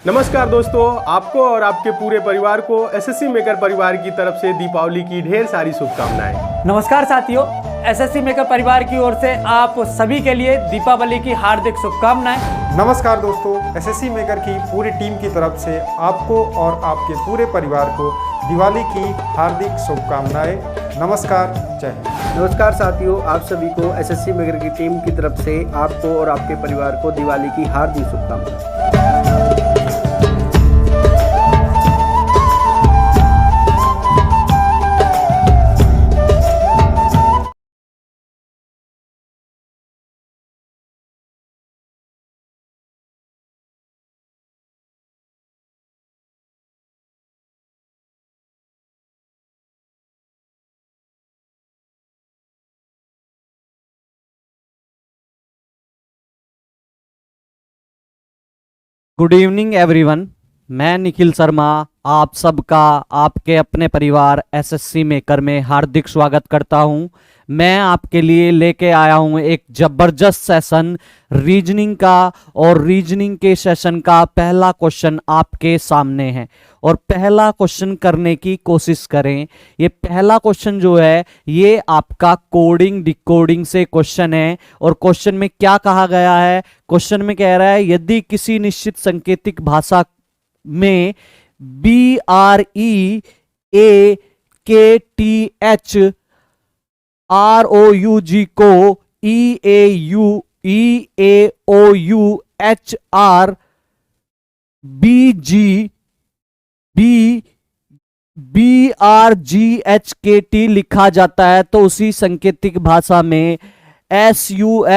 नमस्कार दोस्तों, आपको और आपके पूरे परिवार को एसएससी मेकर परिवार की तरफ से दीपावली की ढेर सारी शुभकामनाएं। नमस्कार साथियों, एसएससी मेकर परिवार की ओर से आप सभी के लिए दीपावली की हार्दिक शुभकामनाएं। नमस्कार दोस्तों, एसएससी मेकर की पूरी टीम की तरफ से आपको और आपके पूरे परिवार को दिवाली की हार्दिक शुभकामनाएं। नमस्कार, जय हिंद। नमस्कार साथियों, आप सभी को एसएससी मेकर की टीम की तरफ से आपको और आपके परिवार को दिवाली की हार्दिक शुभकामनाएं। गुड इवनिंग एवरीवन, मैं निखिल शर्मा आप सबका आपके अपने परिवार एसएससी मेकर में हार्दिक स्वागत करता हूं। मैं आपके लिए लेके आया हूं एक ज़बरदस्त सेशन रीजनिंग का, और रीजनिंग के सेशन का पहला क्वेश्चन आपके सामने है और पहला क्वेश्चन करने की कोशिश करें। ये पहला क्वेश्चन जो है ये आपका कोडिंग डिकोडिंग से क्वेश्चन है। और क्वेश्चन में क्या कहा गया है? क्वेश्चन में कह रहा है यदि किसी निश्चित सांकेतिक भाषा में BREAKTH ROUG को EAOUHR BRGHKT लिखा जाता है, तो उसी सांकेतिक भाषा में SUBSTITUTIN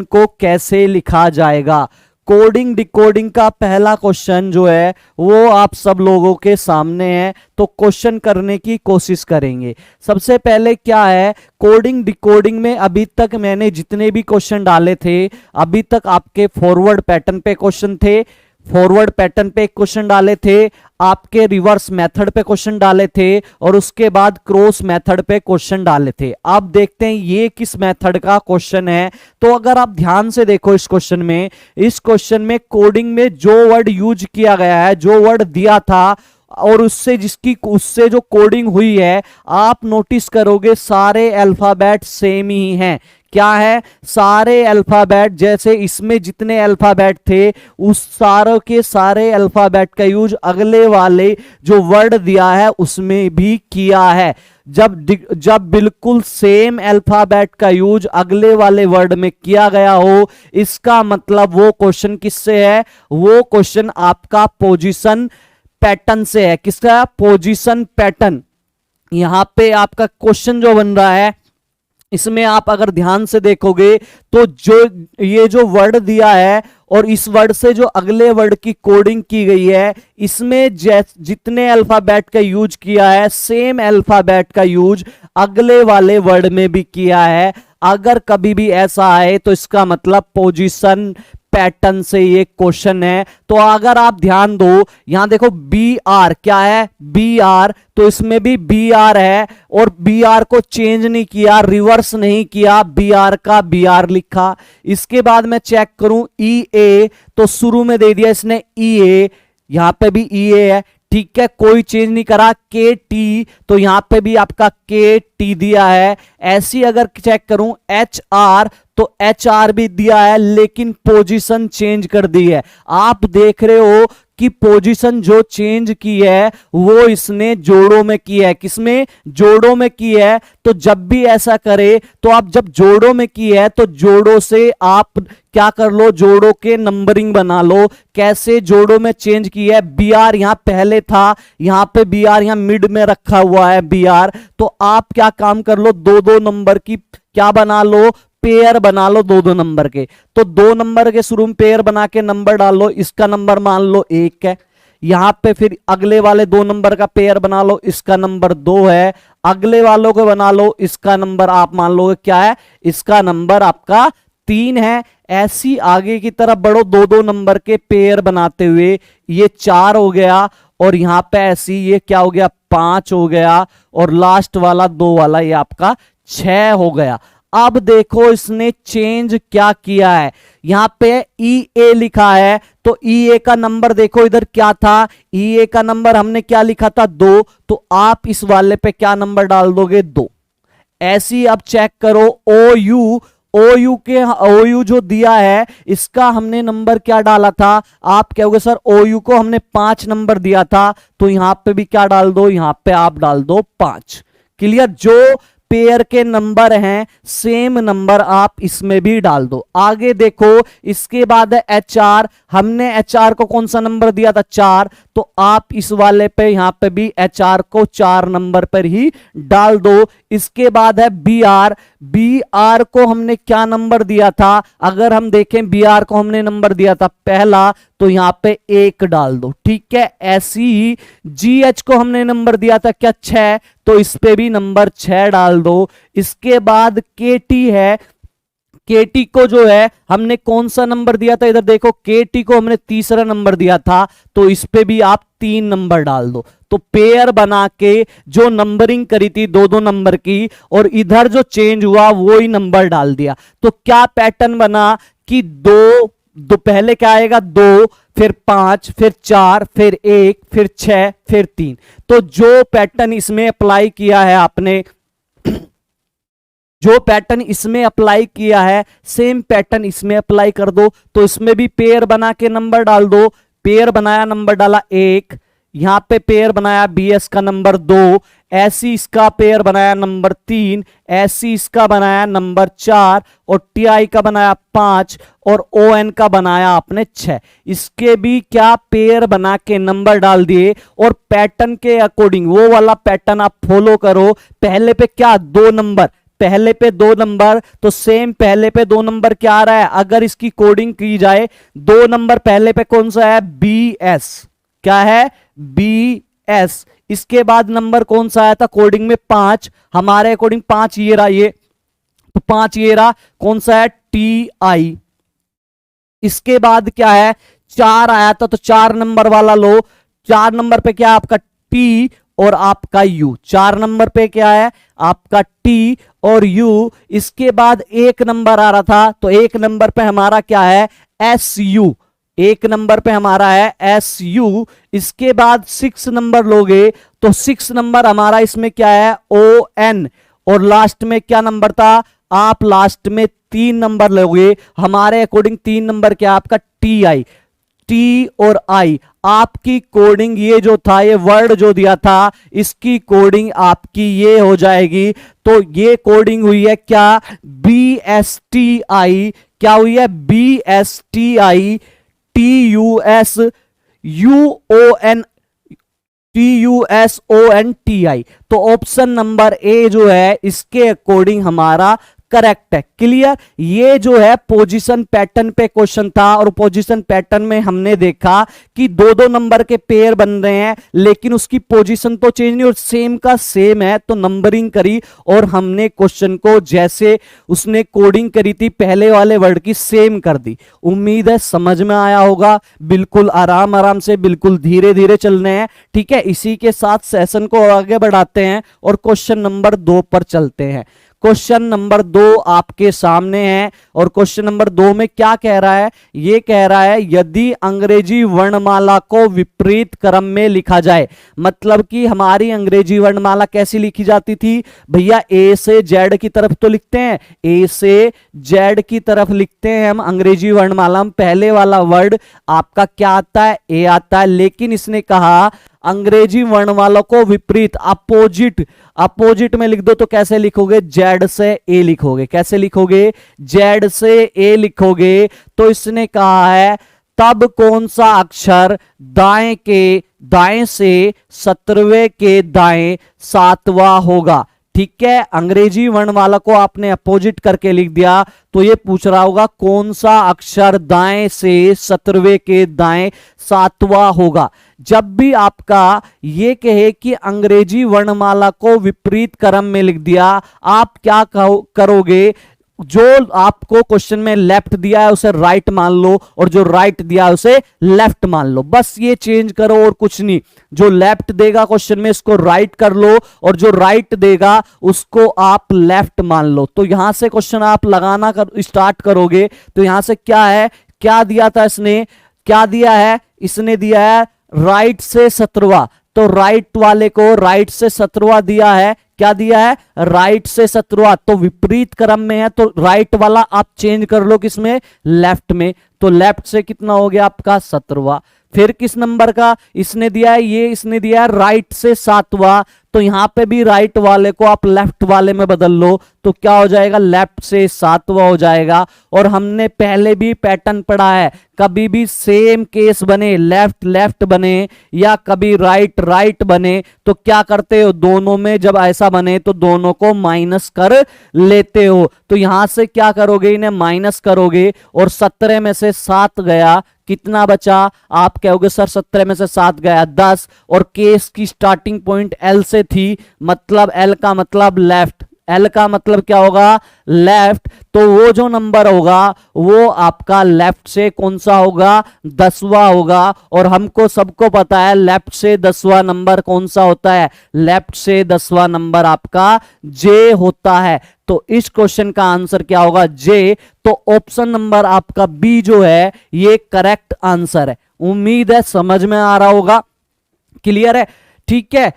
को कैसे लिखा जाएगा? कोडिंग डिकोडिंग का पहला क्वेश्चन जो है वो आप सब लोगों के सामने है, तो क्वेश्चन करने की कोशिश करेंगे। सबसे पहले क्या है, कोडिंग डिकोडिंग में अभी तक मैंने जितने भी क्वेश्चन डाले थे, अभी तक आपके फॉरवर्ड पैटर्न पे क्वेश्चन थे, फॉरवर्ड पैटर्न पे क्वेश्चन डाले थे, आपके रिवर्स मेथड पे क्वेश्चन डाले थे, और उसके बाद क्रॉस मेथड पे क्वेश्चन डाले थे। अब देखते हैं ये किस मेथड का क्वेश्चन है। तो अगर आप ध्यान से देखो इस क्वेश्चन में कोडिंग में जो वर्ड यूज किया गया है, जो वर्ड दिया था और उससे जो कोडिंग हुई है, आप नोटिस करोगे सारे अल्फाबेट सेम ही हैं। क्या है? सारे अल्फाबेट, जैसे इसमें जितने अल्फाबेट थे उस सारों के सारे अल्फाबेट का यूज अगले वाले जो वर्ड दिया है उसमें भी किया है। जब बिल्कुल सेम अल्फाबेट का यूज अगले वाले वर्ड में किया गया हो, इसका मतलब वो क्वेश्चन किससे है? वो क्वेश्चन आपका पोजीशन पैटर्न से है। किसका? Position pattern. यहां पे आपका क्वेश्चन जो बन रहा है, इसमें आप अगर ध्यान से देखोगे तो ये जो वर्ड दिया है और इस वर्ड से जो अगले वर्ड की कोडिंग की गई है, इसमें जितने अल्फाबेट का यूज किया है, सेम अल्फाबेट का यूज अगले वाले वर्ड में भी किया है। अगर कभी भी ऐसा आए तो इसका मतलब पोजीशन पैटर्न से ये क्वेश्चन है। तो अगर आप ध्यान दो, यहां देखो BR क्या है? BR, तो इसमें भी BR है और BR को चेंज नहीं किया, रिवर्स नहीं किया, BR का BR लिखा। इसके बाद मैं चेक करूं EA, तो शुरू में दे दिया इसने EA, यहां पे भी EA है, ठीक है, कोई चेंज नहीं करा। KT, तो यहां पे भी आपका KT दिया है। ऐसी अगर चेक करूं HR, तो HR भी दिया है लेकिन पोजीशन चेंज कर दी है। आप देख रहे हो कि पोजीशन जो चेंज की है वो इसने जोड़ों में की है। किसमें? जोड़ों में की है। तो जब भी ऐसा करे तो आप जब जोड़ों में की है तो जोड़ों से आप क्या कर लो, जोड़ों के नंबरिंग बना लो। कैसे? जोड़ों में चेंज की है। BR यहां पहले था, यहां पे BR यहां मिड में रखा हुआ है BR, तो आप क्या काम कर लो, दो दो नंबर की क्या बना लो, पेयर बना लो, दो नंबर के। तो 2 नंबर के शुरू में पेयर बना के नंबर डाल लो। इसका नंबर मान लो 1 है, यहां पे फिर अगले वाले 2 नंबर का पेयर बना लो, इसका नंबर 2 है। अगले वालों को बना लो, इसका नंबर आप मान लो क्या है, इसका नंबर आपका 3 है। ऐसी आगे की तरफ बढ़ो, 2 नंबर के पेयर बनाते हुए ये 4 हो गया, और यहां पे ऐसी ये क्या हो गया, 5 हो गया, और लास्ट वाला 2 वाला ये आपका 6 हो गया। अब देखो इसने चेंज क्या किया है, यहां पे EA लिखा है, तो EA का नंबर देखो इधर क्या था, EA का नंबर हमने क्या लिखा था 2, तो आप इस वाले पे क्या नंबर डाल दोगे 2। ऐसी अब चेक करो OU जो दिया है इसका हमने नंबर क्या डाला था, आप कहोगे सर OU को हमने 5 नंबर दिया था, तो यहां पे भी क्या डाल दो, यहां पे आप डाल दो 5। क्लियर, जो पेयर के नंबर हैं सेम नंबर आप इसमें भी डाल दो। आगे देखो इसके बाद है HR, हमने HR को कौन सा नंबर दिया था 4, तो आप इस वाले पे यहां पे भी HR को 4 नंबर पर ही डाल दो। इसके बाद है BR को हमने क्या नंबर दिया था, अगर हम देखें BR को हमने नंबर दिया था पहला, तो यहां पे 1 डाल दो। ठीक है, ऐसी ही GH को हमने नंबर दिया था क्या 6, तो इस पे भी नंबर 6 डाल दो। इसके बाद KT है, KT को जो है हमने कौन सा नंबर दिया था, इधर देखो KT को हमने तीसरा नंबर दिया था, तो इस पे भी आप 3 नंबर डाल दो। तो पेयर बना के जो नंबरिंग करी थी 2-2 नंबर की, और इधर जो चेंज हुआ वो ही नंबर डाल दिया। तो क्या पैटर्न बना कि 2 पहले क्या आएगा 2, फिर 5, फिर 4, फिर 1, फिर 6, फिर 3। तो जो पैटर्न इसमें अप्लाई किया है आपने, जो पैटर्न इसमें अप्लाई किया है सेम पैटर्न इसमें अप्लाई कर दो। तो इसमें भी पेयर बना के नंबर डाल दो। पेयर बनाया, नंबर डाला 1, यहां पे पेयर बनाया BS का नंबर 2, ऐसी इसका पेयर बनाया नंबर 3, ऐसी इसका बनाया नंबर 4, और TI का बनाया 5, और ON का बनाया आपने 6। इसके भी क्या पेयर बना के नंबर डाल दिए, और पैटर्न के अकॉर्डिंग वो वाला पैटर्न आप फॉलो करो। पहले पे क्या 2 नंबर, पहले पे 2 नंबर, तो सेम पहले पे 2 नंबर क्या आ रहा है, अगर इसकी कोडिंग की जाए 2 नंबर पहले पे कौन सा है BS, क्या है BS। इसके बाद नंबर कौन सा आया था कोडिंग में 5, हमारे अकॉर्डिंग 5 ये रहा, ये तो 5 ये रहा, कौन सा है TI। इसके बाद क्या है 4 आया था, तो 4 नंबर वाला लो, 4 नंबर पे क्या है आपका T और आपका U, 4 नंबर पे क्या है आपका T और U। इसके बाद 1 नंबर आ रहा था, तो 1 नंबर पे हमारा क्या है SU, 1 नंबर पे हमारा है SU। इसके बाद 6 नंबर लोगे, तो 6 नंबर हमारा इसमें क्या है ON, और लास्ट में क्या नंबर था, आप लास्ट में 3 नंबर लोगे, हमारे अकॉर्डिंग 3 नंबर क्या आपका TI, T और I। आपकी कोडिंग ये जो था, ये वर्ड जो दिया था, इसकी कोडिंग आपकी ये हो जाएगी। तो ये कोडिंग हुई है क्या BSTI, क्या हुई है BSTI TUSONTI। तो ऑप्शन नंबर A जो है इसके अकॉर्डिंग हमारा करेक्ट है। क्लियर, ये जो है पोजीशन पैटर्न पे क्वेश्चन था, और पोजीशन पैटर्न में हमने देखा कि 2-2 नंबर के पेयर बन रहे हैं, लेकिन उसकी पोजीशन तो चेंज नहीं और सेम का सेम है, तो नंबरिंग करी और हमने क्वेश्चन को जैसे उसने कोडिंग करी थी पहले वाले वर्ड की सेम कर दी। उम्मीद है समझ में आया होगा। बिल्कुल आराम आराम से, बिल्कुल धीरे धीरे चलने हैं। ठीक है, इसी के साथ सेशन को आगे बढ़ाते हैं और क्वेश्चन नंबर 2 पर चलते हैं। क्वेश्चन नंबर 2 आपके सामने है, और क्वेश्चन नंबर 2 में क्या कह रहा है, ये कह रहा है यदि अंग्रेजी वर्णमाला को विपरीत क्रम में लिखा जाए। मतलब कि हमारी अंग्रेजी वर्णमाला कैसी लिखी जाती थी भैया, A से Z की तरफ तो लिखते हैं, A से Z की तरफ लिखते हैं हम अंग्रेजी वर्णमाला में। पहले वाला वर्ड आपका क्या आता है, A आता है, लेकिन इसने कहा अंग्रेजी वर्णमाला को विपरीत अपोजिट में लिख दो। तो कैसे लिखोगे, Z से A लिखोगे। कैसे लिखोगे, Z से A लिखोगे। तो इसने कहा है तब कौन सा अक्षर दाएं से 17वें के दाएं 7वां होगा। ठीक है, अंग्रेजी वर्णमाला को आपने अपोजिट करके लिख दिया, तो ये पूछ रहा होगा कौन सा अक्षर दाएं से 17वें के दाएं 7वां होगा। जब भी आपका ये कहे कि अंग्रेजी वर्णमाला को विपरीत क्रम में लिख दिया, आप क्या करोगे, जो आपको क्वेश्चन में लेफ्ट दिया है उसे राइट मान लो, और जो राइट दिया है उसे लेफ्ट मान लो, बस ये चेंज करो और कुछ नहीं। जो लेफ्ट देगा क्वेश्चन में इसको राइट कर लो, और जो राइट देगा उसको आप लेफ्ट मान लो। तो यहां से क्वेश्चन आप लगाना स्टार्ट करोगे तो यहां से क्या है, क्या दिया था इसने, क्या दिया है, इसने दिया है राइट से 17वां, तो राइट वाले को राइट से 17वां दिया है, क्या दिया है, राइट से 17वां, तो विपरीत क्रम में है, तो राइट वाला आप चेंज कर लो किसमें, लेफ्ट में, तो लेफ्ट से कितना हो गया आपका 17वां। फिर किस नंबर का इसने दिया है, ये इसने दिया है राइट से 7वां, तो यहां पे भी राइट वाले को आप लेफ्ट वाले में बदल लो, तो क्या हो जाएगा, लेफ्ट से 7वां हो जाएगा। और हमने पहले भी पैटर्न पढ़ा है, कभी भी सेम केस बने, लेफ्ट लेफ्ट बने या कभी राइट राइट बने, तो क्या करते हो, दोनों में जब ऐसा बने तो दोनों को माइनस कर लेते हो। तो यहां से क्या करोगे, इन्हें माइनस करोगे, और 17 में से 7 गया, कितना बचा, आप कहोगे सर 17 में से 7 गया 10, और केस की स्टार्टिंग पॉइंट एल से थी, मतलब एल का मतलब लेफ्ट, एल का मतलब क्या होगा, लेफ्ट, तो वो जो नंबर होगा वो आपका लेफ्ट से कौन सा होगा, 10वां होगा। और हमको सबको पता है लेफ्ट से 10वां नंबर कौन सा होता है, लेफ्ट से 10वां नंबर आपका जे होता है। तो इस क्वेश्चन का आंसर क्या होगा, जे। तो ऑप्शन नंबर आपका बी जो है ये करेक्ट आंसर है। उम्मीद है समझ में आ रहा होगा, क्लियर है, ठीक है।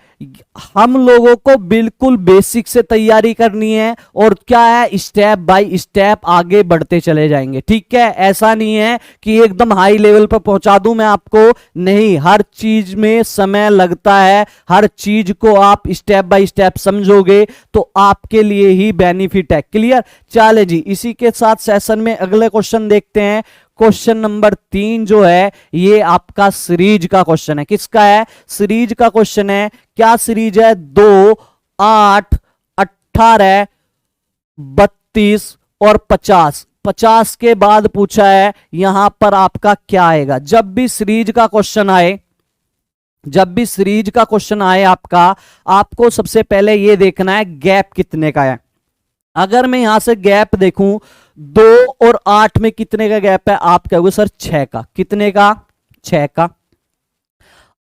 हम लोगों को बिल्कुल बेसिक से तैयारी करनी है, और क्या है, स्टेप बाय स्टेप आगे बढ़ते चले जाएंगे, ठीक है। ऐसा नहीं है कि एकदम हाई लेवल पर पहुंचा दूं मैं आपको, नहीं, हर चीज में समय लगता है, हर चीज को आप स्टेप बाय स्टेप समझोगे तो आपके लिए ही बेनिफिट है, क्लियर। चले जी, इसी के साथ सेशन में अगले क्वेश्चन देखते हैं। क्वेश्चन नंबर 3 जो है ये आपका सीरीज का क्वेश्चन है, किसका है, सीरीज का क्वेश्चन है। क्या सीरीज है, 2, 8, 18, 32 और 50। 50 के बाद पूछा है, यहां पर आपका क्या आएगा। जब भी सीरीज का क्वेश्चन आए, जब भी सीरीज का क्वेश्चन आए आपको सबसे पहले ये देखना है गैप कितने का है। अगर मैं यहां से गैप देखूं 2 और 8 में कितने का गैप है, आप कहोगे सर 6 का, कितने का, 6 का।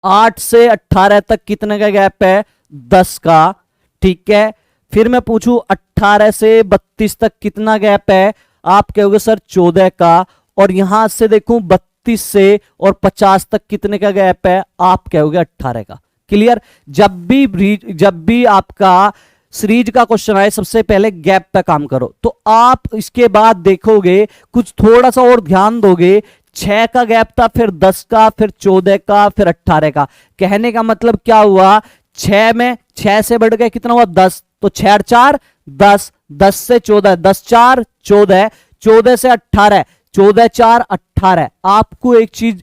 8 से 18 तक कितने का गैप है, 10 का, ठीक है। फिर मैं पूछूं 18 से 32 तक कितना गैप है, आप कहोगे सर 14 का। और यहां से देखूं 32 से और 50 तक कितने का गैप है, आप कहोगे 18 का, क्लियर। जब भी आपका सीरीज का क्वेश्चन आए सबसे पहले गैप पे काम करो। तो आप इसके बाद देखोगे कुछ थोड़ा सा और ध्यान दोगे, 6 का गैप था, फिर 10 का, फिर 14 का, फिर 18 का। कहने का मतलब क्या हुआ, 6 में 6 से बढ़ गए कितना हुआ, 10, तो 6 और 4 10, 10 से 14, 10 4 14, 14 से 18, 14 4 18। आपको एक चीज,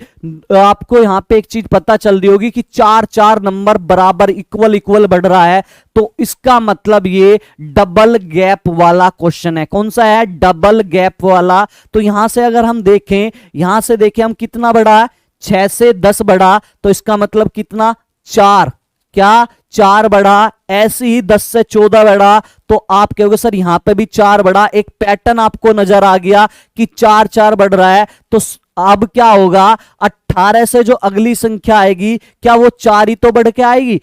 आपको यहां पे एक चीज पता चल रही होगी कि 4 नंबर बराबर इक्वल इक्वल बढ़ रहा है, तो इसका मतलब ये डबल गैप वाला क्वेश्चन है। कौन सा है, डबल गैप वाला। तो यहां से अगर हम देखें, यहां से देखें हम कितना बढ़ा है, 6 से 10 बढ़ा, तो इसका मतलब कितना, 4, क्या 4 बढ़ा। ऐसे ही 10 से 14 बढ़ा, तो आप कहोगे सर यहां पे भी 4 बढ़ा। एक पैटर्न आपको नजर आ गया कि 4 बढ़ रहा है। तो अब क्या होगा, 18 से जो अगली संख्या आएगी, क्या वो 4 ही तो बढ़ के आएगी,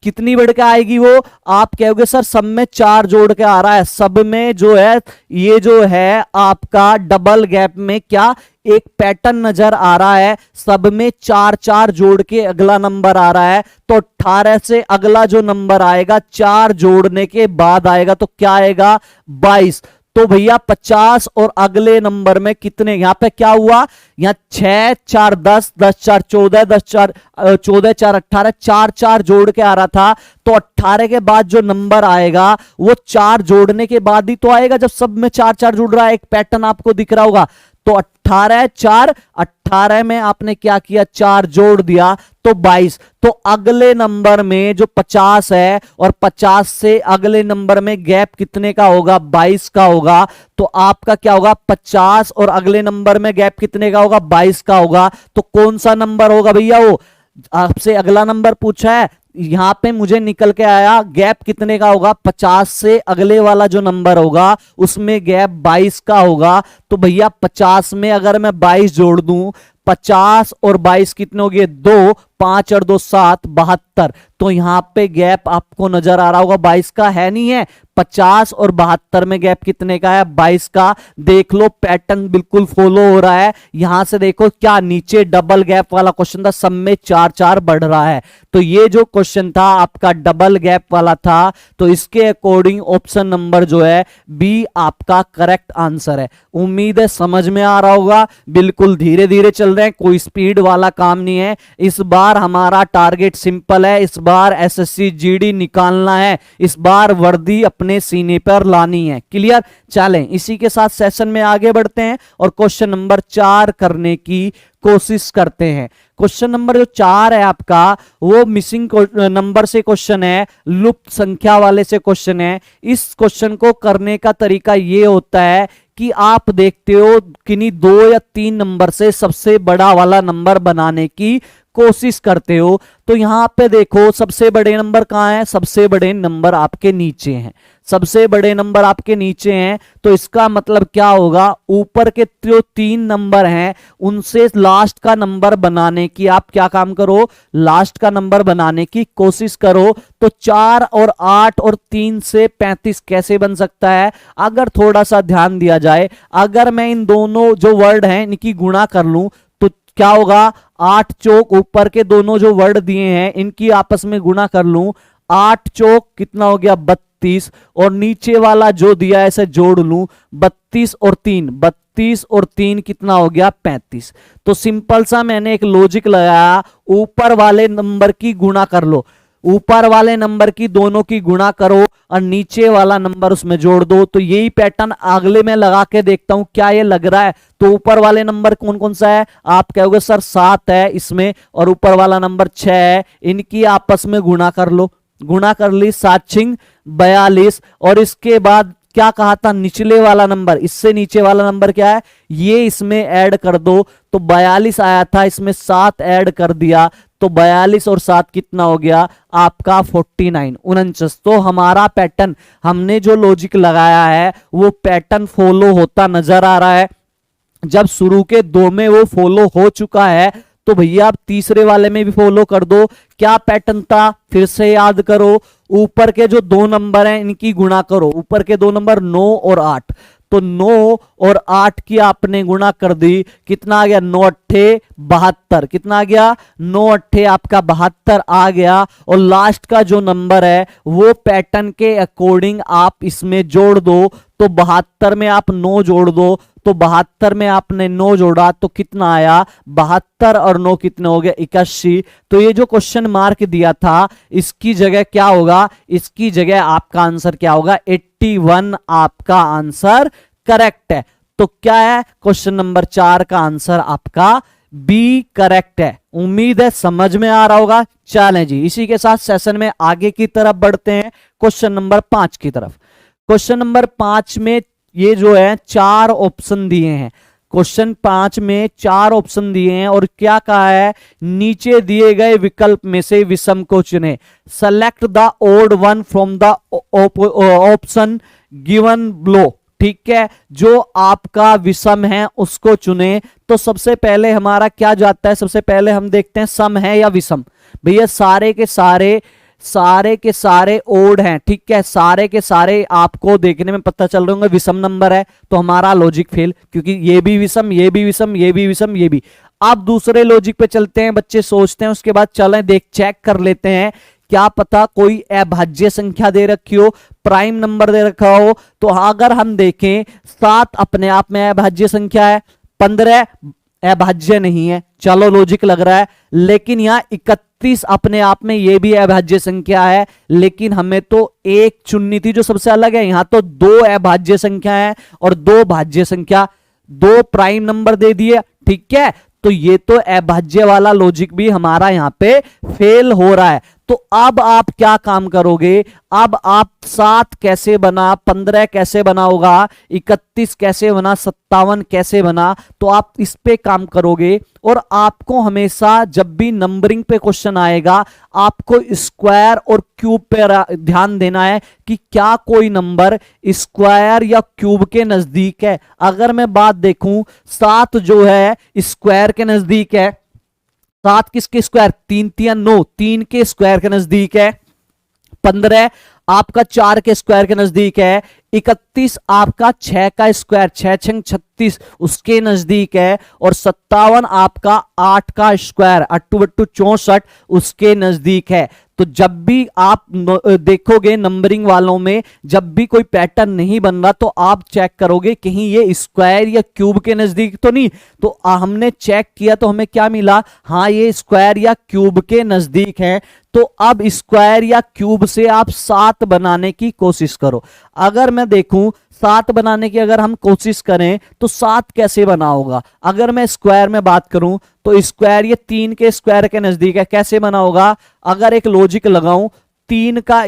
कितनी बढ़ के आएगी वो, आप कहोगे सर सब में 4 जोड़ के आ रहा है, सब में जो है ये जो है आपका डबल गैप में क्या एक पैटर्न नजर आ रहा है, सब में 4 जोड़ के अगला नंबर आ रहा है। तो 18 से अगला जो नंबर आएगा 4 जोड़ने के बाद आएगा, तो क्या आएगा, 22। तो भैया 50 और अगले नंबर में कितने, यहां पे क्या हुआ, यहां 6 4 10, 10 4 14, 10 4 14 4 18, 4 जोड़ के आ रहा था। तो 18 के बाद जो नंबर आएगा वो 4 जोड़ने के बाद ही तो आएगा, जब सब में 4 जुड़ रहा है। एक पैटर्न आपको दिख रहा होगा। तो 18 4 18 में आपने क्या किया, 4 जोड़ दिया, तो 22। तो अगले नंबर में जो 50 है और 50 से अगले नंबर में गैप कितने का होगा, 22 का होगा। तो आपका क्या होगा, 50 और अगले नंबर में गैप कितने का होगा, 22 का होगा। तो कौन सा नंबर होगा भैया, वो आपसे अगला नंबर पूछा है, यहां पे मुझे निकल के आया गैप कितने का होगा, 50 से अगले वाला जो नंबर होगा उसमें गैप 22 का होगा। तो भैया 50 में अगर मैं 22 जोड़ दूं, 50 और 22 कितने हो गए, 2, 5 और 2 7, 72। तो यहां पे गैप आपको नजर आ रहा होगा 22 का, है नहीं है। 50 और 72 में गैप कितने का है, 22 का। देख लो पैटर्न बिल्कुल फॉलो हो रहा है। यहां से देखो क्या नीचे डबल गैप वाला क्वेश्चन था, सब में 4-4 बढ़ रहा है। तो ये जो क्वेश्चन था आपका डबल गैप वाला था, तो इसके अकॉर्डिंग ऑप्शन नंबर जो है बी आपका करेक्ट आंसर है। उम्मीद है समझ में आ रहा होगा। बिल्कुल धीरे धीरे चल रहे हैं, कोई स्पीड वाला काम नहीं है। इस बार हमारा टारगेट सिंपल है, इस बार एसएससी जीडी निकालना है, इस बार वर्दी अपने सीने पर लानी है। क्लियर? चलें इसी के साथ सेशन में आगे बढ़ते हैं और क्वेश्चन नंबर 4 करने की कोशिश करते हैं। क्वेश्चन नंबर जो 4 है आपका वो मिसिंग नंबर से क्वेश्चन है, लुप्त संख्या वाले से क्वेश्चन है। इस क्वेश्चन को करने का तरीका ये होता है कि आप देखते हो किन्हीं 2 या 3 नंबर से सबसे बड़ा वाला नंबर बनाने की कोशिश करते हो। तो यहां पे देखो सबसे बड़े नंबर कहां है, सबसे बड़े नंबर आपके नीचे हैं, सबसे बड़े नंबर आपके नीचे हैं। तो इसका मतलब क्या होगा, ऊपर के जो 3 नंबर हैं उनसे लास्ट का नंबर बनाने की आप क्या काम करो, लास्ट का नंबर बनाने की कोशिश करो। तो 4 और 8 और 3 से 35 कैसे बन सकता है, अगर थोड़ा सा ध्यान दिया जाए। अगर मैं इन दोनों जो वर्ड हैं इनकी गुणा कर लूं तो क्या होगा, 8 चौक ऊपर के दोनों जो वर्ड दिए हैं इनकी आपस में गुणा कर लूं, 8 चौक कितना हो गया 32, और नीचे वाला जो दिया है इसे जोड़ लूं 32 और 3 कितना हो गया 35। तो सिंपल सा मैंने एक लॉजिक लगाया, ऊपर वाले नंबर की गुणा कर लो, ऊपर वाले नंबर की दोनों की गुणा करो और नीचे वाला नंबर उसमें जोड़ दो। तो यही पैटर्न अगले में लगा के देखता हूं क्या ये लग रहा है। तो ऊपर वाले नंबर कौन कौन सा है, आप कहोगे सर 7 है इसमें और ऊपर वाला नंबर 6 है, इनकी आपस में गुणा कर लो। गुणा कर ली, 7 42। और इसके बाद क्या कहा था, निचले वाला नंबर, इससे नीचे वाला नंबर क्या है, ये इसमें ऐड कर दो। तो 42 आया था, इसमें 7 ऐड कर दिया, तो 42 और 7 कितना हो गया आपका 49, 49। तो हमारा पैटर्न, हमने जो लॉजिक लगाया है वो पैटर्न फॉलो होता नजर आ रहा है। जब शुरू के 2 में वो फॉलो हो चुका है तो भैया आप तीसरे वाले में भी फॉलो कर दो। क्या पैटर्न था, फिर से याद करो, ऊपर के जो 2 नंबर हैं इनकी गुणा करो। ऊपर के 2 नंबर 9 और 8, तो 9 और 8 की आपने गुणा कर दी, कितना आ गया 9 8 72, कितना आ गया 9 8 आपका 72 आ गया। और लास्ट का जो नंबर है वो पैटर्न के अकॉर्डिंग आप इसमें जोड़ दो। तो 72 में आप 9 जोड़ दो, तो 72 में आपने 9 जोड़ा तो कितना आया 72 और 9 कितने हो गए 81। तो ये जो क्वेश्चन मार्क दिया था इसकी जगह क्या होगा, इसकी जगह आपका आंसर क्या होगा 81 आपका आंसर करेक्ट है। तो क्या है, क्वेश्चन नंबर 4 का आंसर आपका बी करेक्ट है। उम्मीद है समझ में आ रहा होगा। चलें जी इसी के साथ सेशन में आगे की तरफ बढ़ते हैं, क्वेश्चन नंबर 5 की तरफ। क्वेश्चन नंबर 5 में ये जो है 4 ऑप्शन दिए हैं। क्वेश्चन 5 में 4 ऑप्शन दिए हैं और क्या कहा है, नीचे दिए गए विकल्प में से विषम को चुने। Select the odd one from the option given below. ठीक है, जो आपका विषम है उसको चुने। तो सबसे पहले हमारा क्या जाता है, सबसे पहले हम देखते हैं सम है या विषम। भैया सारे के सारे ओड हैं, ठीक है, सारे के सारे आपको देखने में पता चल रहे होंगे विषम नंबर है। तो हमारा लॉजिक फेल, क्योंकि ये भी विषम, ये भी विषम, ये भी विषम, ये भी। अब दूसरे लॉजिक पे चलते हैं, बच्चे सोचते हैं, उसके बाद चलें चेक कर लेते हैं, क्या पता कोई अभाज्य संख्या दे रखी हो, प्राइम नंबर दे रखा हो। तो अगर हम देखें 7 अपने आप में अभाज्य संख्या है, 15 अभाज्य नहीं है, चलो लॉजिक लग रहा है। लेकिन यहां 31 अपने आप में ये भी अभाज्य संख्या है, लेकिन हमें तो एक चुननी थी जो सबसे अलग है। यहां तो 2 अभाज्य संख्या है और 2 भाज्य संख्या, 2 प्राइम नंबर दे दिए, ठीक है। तो ये तो अभाज्य वाला लॉजिक भी हमारा यहां पे फेल हो रहा है। तो तो अब आप क्या काम करोगे, अब आप 7 कैसे बना, 15 कैसे बना होगा, 31 कैसे बना, 57 कैसे बना, तो आप इस पे काम करोगे। और आपको हमेशा जब भी नंबरिंग पे क्वेश्चन आएगा आपको स्क्वायर और क्यूब पे ध्यान देना है कि क्या कोई नंबर स्क्वायर या क्यूब के नजदीक है। अगर मैं बात देखूं 7 जो है स्क्वायर के नजदीक है, 7 किसके स्क्वायर, 3 3 9, 3 के स्क्वायर के नजदीक है, 15 आपका 4 के स्क्वायर के नजदीक है, 31 आपका 6 का स्क्वायर, 6 6 36 उसके नजदीक है, और 57 आपका 8 का स्क्वायर 8 बट्टू 64 उसके नजदीक है। तो जब भी आप देखोगे नंबरिंग वालों में जब भी कोई पैटर्न नहीं बन रहा तो आप चेक करोगे कहीं ये स्क्वायर या क्यूब के नजदीक तो नहीं। तो हमने चेक किया तो हमें क्या मिला, हाँ ये स्क्वायर या क्यूब के नजदीक है। तो अब स्क्वायर या क्यूब से आप 7 बनाने की कोशिश करो। अगर मैं देखूं 7 बनाने की अगर हम कोशिश करें तो 7 कैसे बना होगा। अगर मैं स्क्वायर में बात करूं तो स्क्वायर ये 3 के स्क्वायर के नजदीक है, कैसे बना होगा। अगर एक लॉजिक लगाऊं 3 का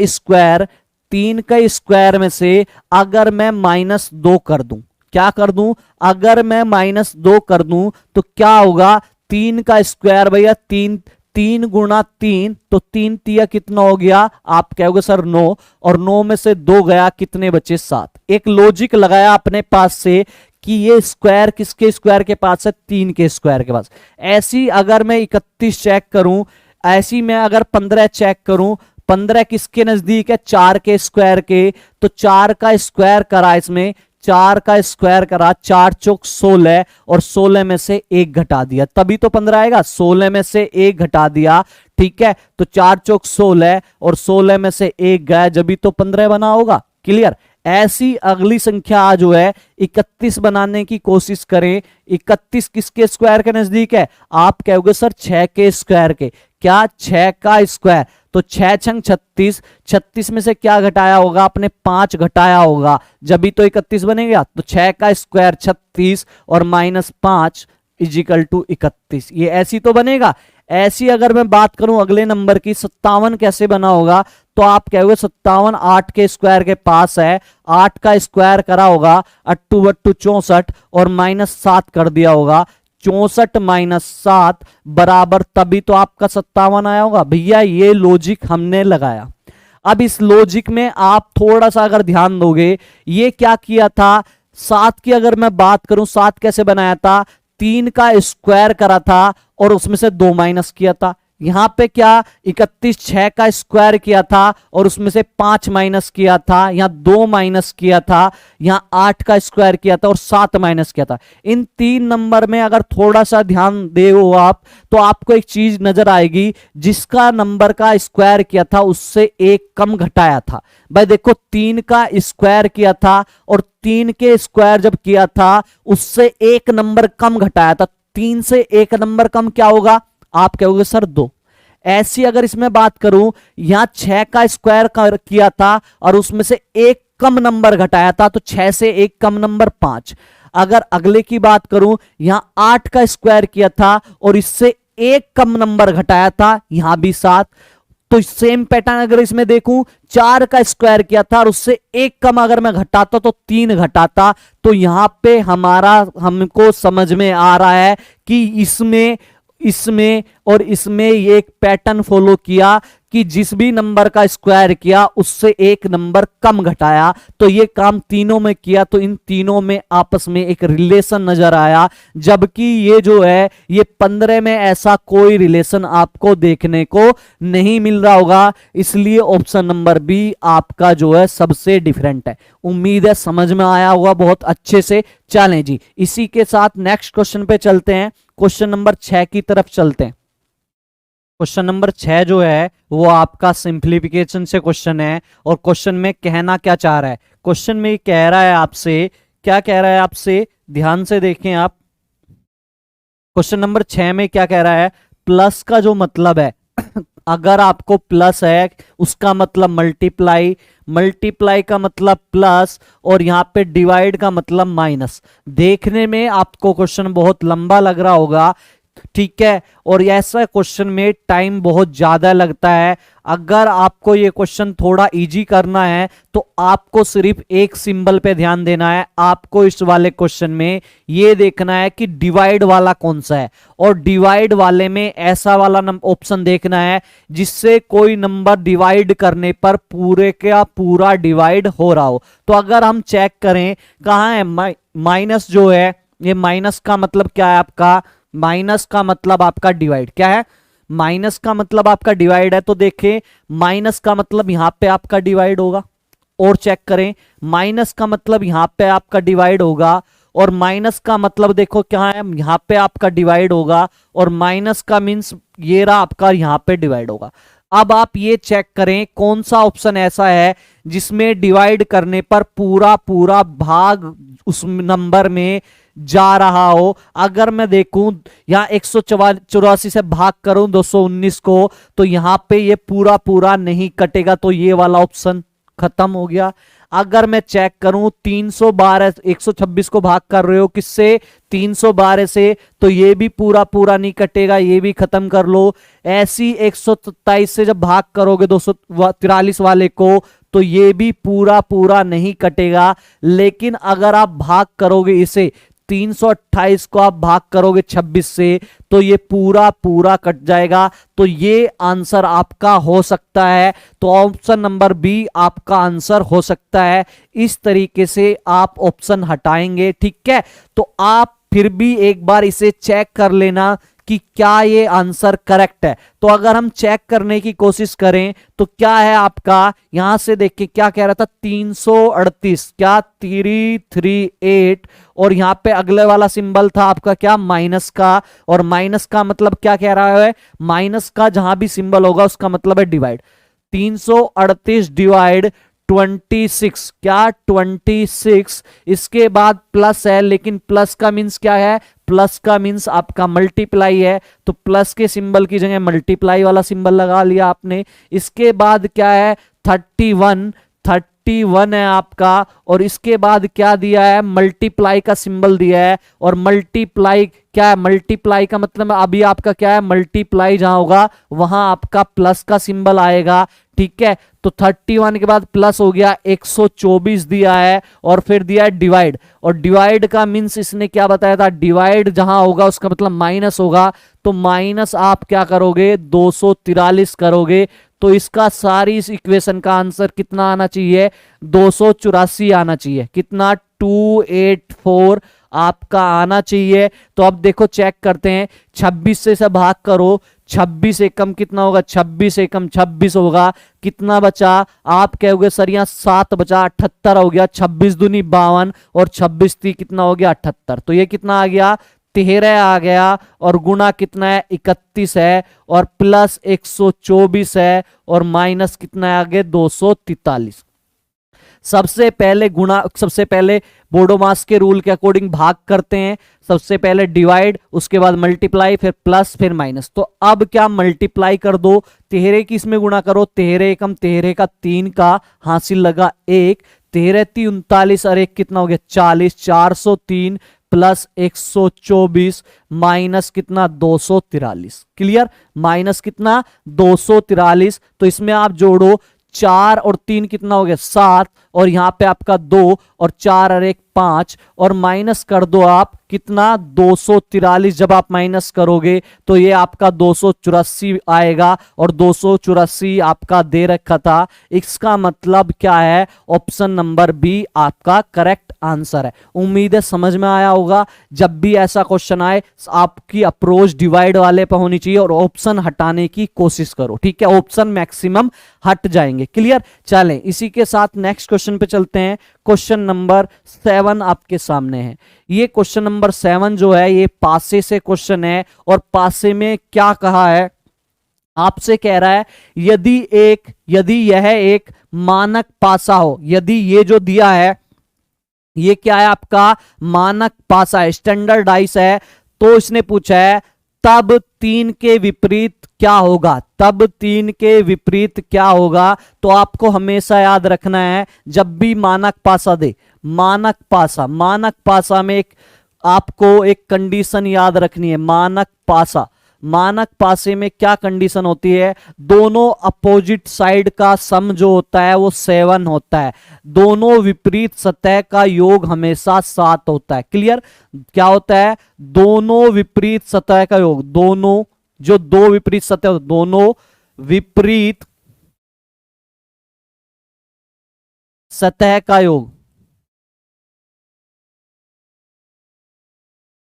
स्क्वायर में से अगर मैं -2 कर दूं, क्या कर दूं, अगर मैं -2 कर दूं तो क्या होगा, 3 का स्क्वायर भैया 3 गुणा 3 तो 3 तिया कितना हो गया, आप कहोगे सर 9, और 9 में से 2 गया, कितने बचे 7। एक लॉजिक लगाया अपने पास से कि ये स्क्वायर किसके स्क्वायर के पास है, 3 के स्क्वायर के पास। ऐसी अगर मैं 31 चेक करूं, ऐसी मैं अगर 15 चेक करूं, 15 किसके नजदीक है, 4 के स्क्वायर के, तो 4 का स्क्वायर करा, इसमें 4 का स्क्वायर करा, 4 चौक 16 और 16 में से 1 घटा दिया तभी तो 15 आएगा, 16 में से 1 घटा दिया, ठीक है। तो 4 चौक 16 और 16 में से 1 गया, जब भी तो 15 बना होगा। क्लियर। ऐसी अगली संख्या जो है 31 बनाने की कोशिश करें। 31 किसके स्क्वायर के नजदीक है, आप कहोगे सर 6 के स्क्वायर के, क्या 6 का स्क्वायर, तो 6 छंग 36, 36 में से क्या घटाया होगा, आपने 5 घटाया होगा, जब भी तो 31 बनेगा। तो 6 का स्क्वायर 36 और -5 इजिकल टू 31, ये ऐसी तो बनेगा। ऐसी अगर मैं बात करूं अगले नंबर की 57 कैसे बना होगा, तो आप कहोगे 57 8 के स्क्वायर के पास है, 8 का स्क्वायर करा होगा 8 बट्टू 64 और -7 कर दिया होगा, 64 - 7 बराबर, तभी तो आपका 57 आया होगा। भैया ये लॉजिक हमने लगाया। अब इस लॉजिक में आप थोड़ा सा अगर ध्यान दोगे, ये क्या किया था, 7 की अगर मैं बात करूं 7 कैसे बनाया था, 3 का स्क्वायर करा था और उसमें से 2 माइनस किया था। यहां पे क्या 31 6 का स्क्वायर किया था और उसमें से 5 माइनस किया था, यहां 2 माइनस किया था, यहां 8 का स्क्वायर किया था और 7 माइनस किया था। इन 3 नंबर में अगर थोड़ा सा ध्यान दे आप तो आपको एक चीज नजर आएगी, जिसका नंबर का स्क्वायर किया था उससे 1 कम घटाया था। भाई देखो 3 का स्क्वायर किया था और 3 के स्क्वायर जब किया था उससे 1 नंबर कम घटाया था। 3 से 1 नंबर कम क्या होगा, आप कहोगे सर 2। ऐसी अगर इसमें बात करूं, यहां 6 का स्क्वायर किया था और उसमें से 1 कम नंबर घटाया था, तो 6 से 1 कम नंबर 5। अगर अगले की बात करूं, यहां 8 का स्क्वायर किया था और इससे 1 कम नंबर घटाया था, यहां भी 7। तो सेम पैटर्न अगर इसमें देखूं, 4 का स्क्वायर किया था और उससे 1 कम अगर मैं घटाता तो 3 घटाता। तो यहां पे हमको समझ में आ रहा है कि इसमें और इसमें ये एक पैटर्न फॉलो किया कि जिस भी नंबर का स्क्वायर किया उससे 1 नंबर कम घटाया। तो ये काम तीनों में किया, तो इन तीनों में आपस में एक रिलेशन नजर आया, जबकि ये जो है ये 15 में ऐसा कोई रिलेशन आपको देखने को नहीं मिल रहा होगा। इसलिए ऑप्शन नंबर बी आपका जो है सबसे डिफरेंट है। उम्मीद है समझ में आया होगा बहुत अच्छे से। चलें जी, इसी के साथ नेक्स्ट क्वेश्चन पे चलते हैं। क्वेश्चन नंबर 6 की तरफ चलते हैं। क्वेश्चन नंबर 6 जो है वो आपका सिंप्लीफिकेशन से क्वेश्चन है, और क्वेश्चन में कहना क्या चाह रहा है, क्वेश्चन में कह रहा है आपसे, क्या कह रहा है आपसे, ध्यान से देखें आप। क्वेश्चन नंबर 6 में क्या कह रहा है, प्लस का जो मतलब है अगर आपको प्लस है उसका मतलब मल्टीप्लाई, मल्टीप्लाई का मतलब प्लस, और यहां पे डिवाइड का मतलब माइनस। देखने में आपको क्वेश्चन बहुत लंबा लग रहा होगा ठीक है। और ऐसा क्वेश्चन में टाइम बहुत ज्यादा लगता है। अगर आपको ये क्वेश्चन थोड़ा इजी करना है तो आपको सिर्फ एक सिंबल पे ध्यान देना है। आपको इस वाले क्वेश्चन में ये देखना है कि डिवाइड वाला कौन सा है, और डिवाइड वाले में ऐसा वाला ऑप्शन देखना है जिससे कोई नंबर डिवाइड करने पर पूरे का पूरा डिवाइड हो रहा हो। तो अगर हम चेक करें कहां है माइनस जो है, ये माइनस का मतलब क्या है आपका, माइनस का मतलब आपका डिवाइड क्या है, माइनस का मतलब आपका डिवाइड है। तो देखें माइनस का मतलब यहां पे आपका डिवाइड होगा, और चेक करें माइनस का मतलब यहां पे आपका डिवाइड होगा, और माइनस का मतलब देखो क्या है, यहां पे आपका डिवाइड होगा, और माइनस का मींस ये रहा आपका यहां पे डिवाइड होगा। अब आप ये चेक करें कौन सा ऑप्शन ऐसा है जिसमें डिवाइड करने पर पूरा पूरा भाग उस नंबर में जा रहा हो। अगर मैं देखूं यहां 184 से भाग करूं 219 को, तो यहां पे ये पूरा पूरा नहीं कटेगा, तो ये वाला ऑप्शन खत्म हो गया। अगर मैं चेक करूं 312 126 को भाग कर रहे हो किससे, 312 से, तो ये भी पूरा पूरा नहीं कटेगा, ये भी खत्म कर लो। ऐसी 127 से जब भाग करोगे 243 वाले को, तो ये भी पूरा पूरा नहीं कटेगा। लेकिन अगर आप भाग करोगे इसे 328 को आप भाग करोगे 26 से, तो ये पूरा पूरा कट जाएगा। तो ये आंसर आपका हो सकता है, तो ऑप्शन नंबर बी आपका आंसर हो सकता है। इस तरीके से आप ऑप्शन हटाएंगे, ठीक है। तो आप फिर भी एक बार इसे चेक कर लेना कि क्या ये आंसर करेक्ट है। तो अगर हम चेक करने की कोशिश करें तो क्या है आपका, यहां से देखिए क्या कह रहा था 338, क्या 338, और यहां पे अगले वाला सिंबल था आपका क्या माइनस का, और माइनस का मतलब क्या कह रहा है, माइनस का जहां भी सिंबल होगा उसका मतलब है डिवाइड। 338 डिवाइड 26, क्या 26, इसके बाद प्लस है, लेकिन प्लस का मीन्स क्या है, प्लस का मीन्स आपका मल्टीप्लाई है, तो प्लस के सिंबल की जगह मल्टीप्लाई वाला सिंबल लगा लिया आपने। इसके बाद क्या है 31 है आपका, और इसके बाद क्या दिया है, मल्टीप्लाई का सिंबल दिया है, और मल्टीप्लाई क्या है, मल्टीप्लाई का मतलब अभी आपका क्या है, मल्टीप्लाई जहां होगा वहां आपका प्लस का सिंबल आएगा, ठीक है। तो 31 के बाद प्लस हो गया 124 दिया है, और फिर दिया है डिवाइड, और डिवाइड का मीन्स इसने क्या बताया था, डिवाइड जहां होगा उसका मतलब माइनस होगा, तो माइनस आप क्या करोगे 243 करोगे। तो इसका सारी इस इक्वेशन का आंसर कितना आना चाहिए, 284 आना चाहिए, कितना 284 आपका आना चाहिए। तो अब देखो चेक करते हैं, 26 से भाग करो, 26 एकम कितना होगा, 26 एकम 26 होगा, कितना बचा, आप कहोगे सर यहाँ 7 बचा, 78 हो गया, 26 दूनी 52, और 26 ती कितना हो गया 78, तो ये कितना आ गया 13 आ गया, और गुना कितना है 31 है, और प्लस 124 है, और माइनस कितना आ गया 243। सबसे पहले गुणा, सबसे पहले बोडोमास के रूल के अकॉर्डिंग भाग करते हैं। सबसे पहले डिवाइड, उसके बाद मल्टीप्लाई, फिर प्लस, फिर माइनस। तो अब क्या मल्टीप्लाई कर दो, 13 की इसमें गुणा करो, 13 एकम 13 का 3 का हासिल लगा 1, 13 × 39 और 1 कितना हो गया 40, 403 प्लस 124 माइनस कितना 243। क्लियर, माइनस कितना 243। तो इसमें आप जोड़ो 4 और 3 कितना हो गया 7, और यहां पे आपका 2, और 4 और 1 5, और माइनस कर दो आप कितना 243। जब आप माइनस करोगे तो ये आपका 284 आएगा, और 284 आपका दे रखा था। इसका मतलब क्या है, ऑप्शन नंबर बी आपका करेक्ट आंसर है। उम्मीद है समझ में आया होगा। जब भी ऐसा क्वेश्चन आए आपकी अप्रोच डिवाइड वाले पर होनी चाहिए, और ऑप्शन हटाने की कोशिश करो, ठीक है। ऑप्शन मैक्सिमम हट जाएंगे। क्लियर, चलें इसी के साथ नेक्स्ट क्वेश्चन पे चलते हैं। क्वेश्चन नंबर 7 आपके सामने है। ये क्वेश्चन नंबर 7 जो है ये पासे से क्वेश्चन है, और पासे में क्या कहा है, आपसे कह रहा है यदि यह एक मानक पासा हो, यदि ये जो दिया है ये क्या है आपका मानक पासा है, स्टैंडर्डाइज है, तो इसने पूछा है तब 3 के विपरीत क्या होगा, तब 3 के विपरीत क्या होगा। तो आपको हमेशा याद रखना है जब भी मानक पासा दे, मानक पासा में एक आपको एक कंडीशन याद रखनी है, मानक पासा। मानक पासे में क्या कंडीशन होती है, दोनों अपोजिट साइड का सम जो होता है वो 7 होता है, दोनों विपरीत सतह का योग हमेशा 7 होता है। क्लियर? क्या होता है, दोनों विपरीत सतह का योग, दोनों जो दो विपरीत सतह, दोनों विपरीत सतह का योग,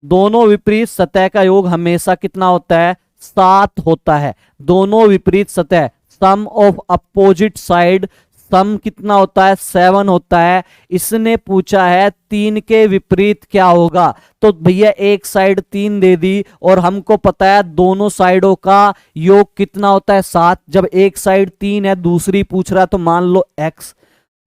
दोनों विपरीत सतह का योग हमेशा कितना होता है, 7 होता है। दोनों विपरीत सतह, सम ऑफ अपोजिट साइड, सम कितना होता है, 7 होता है। इसने पूछा है 3 के विपरीत क्या होगा, तो भैया एक साइड 3 दे दी और हमको पता है दोनों साइडों का योग कितना होता है, 7। जब एक साइड 3 है, दूसरी पूछ रहा है, तो मान लो x,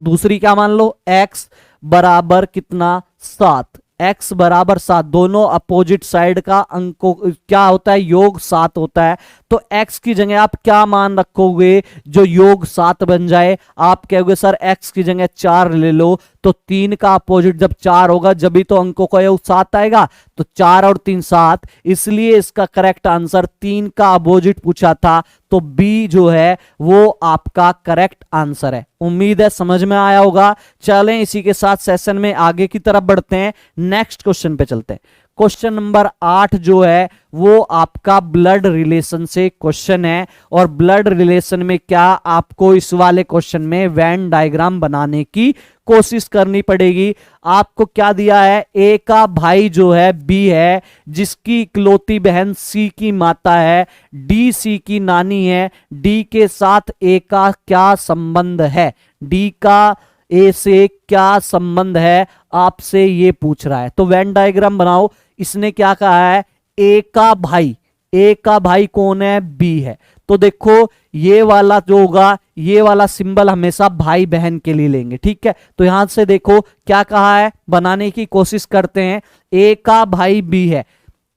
दूसरी क्या मान लो, x बराबर कितना, 7। x बराबर 7, दोनों अपोजिट साइड का अंकों क्या होता है, योग 7 होता है। तो x की जगह आप क्या मान रखोगे जो योग 7 बन जाए, आप कहोगे सर x की जगह 4 ले लो, तो 3 का अपोजिट जब 4 होगा जब भी तो अंकों का योग 7 आएगा, तो 4 और 3 7, इसलिए इसका करेक्ट आंसर 3 का अपोजिट पूछा था, तो बी जो है वो आपका करेक्ट आंसर है। उम्मीद है समझ में आया होगा। चलें इसी के साथ सेशन में आगे की तरफ बढ़ते हैं, नेक्स्ट क्वेश्चन पे चलते हैं। क्वेश्चन नंबर 8 जो है वो आपका ब्लड रिलेशन से क्वेश्चन है, और ब्लड रिलेशन में क्या आपको इस वाले क्वेश्चन में वेन डायग्राम बनाने की कोशिश करनी पड़ेगी। आपको क्या दिया है, ए का भाई जो है बी है, जिसकी इकलौती बहन सी की माता है, डी सी की नानी है, डी के साथ ए का क्या संबंध है, डी का ए से क्या संबंध है, आपसे ये पूछ रहा है। तो वेन डायग्राम बनाओ। इसने क्या कहा है, ए का भाई, ए का भाई कौन है, बी है। तो देखो ये वाला जो होगा, ये वाला सिंबल हमेशा भाई बहन के लिए लेंगे, ठीक है। तो यहां से देखो क्या कहा है, बनाने की कोशिश करते हैं। ए का भाई बी है,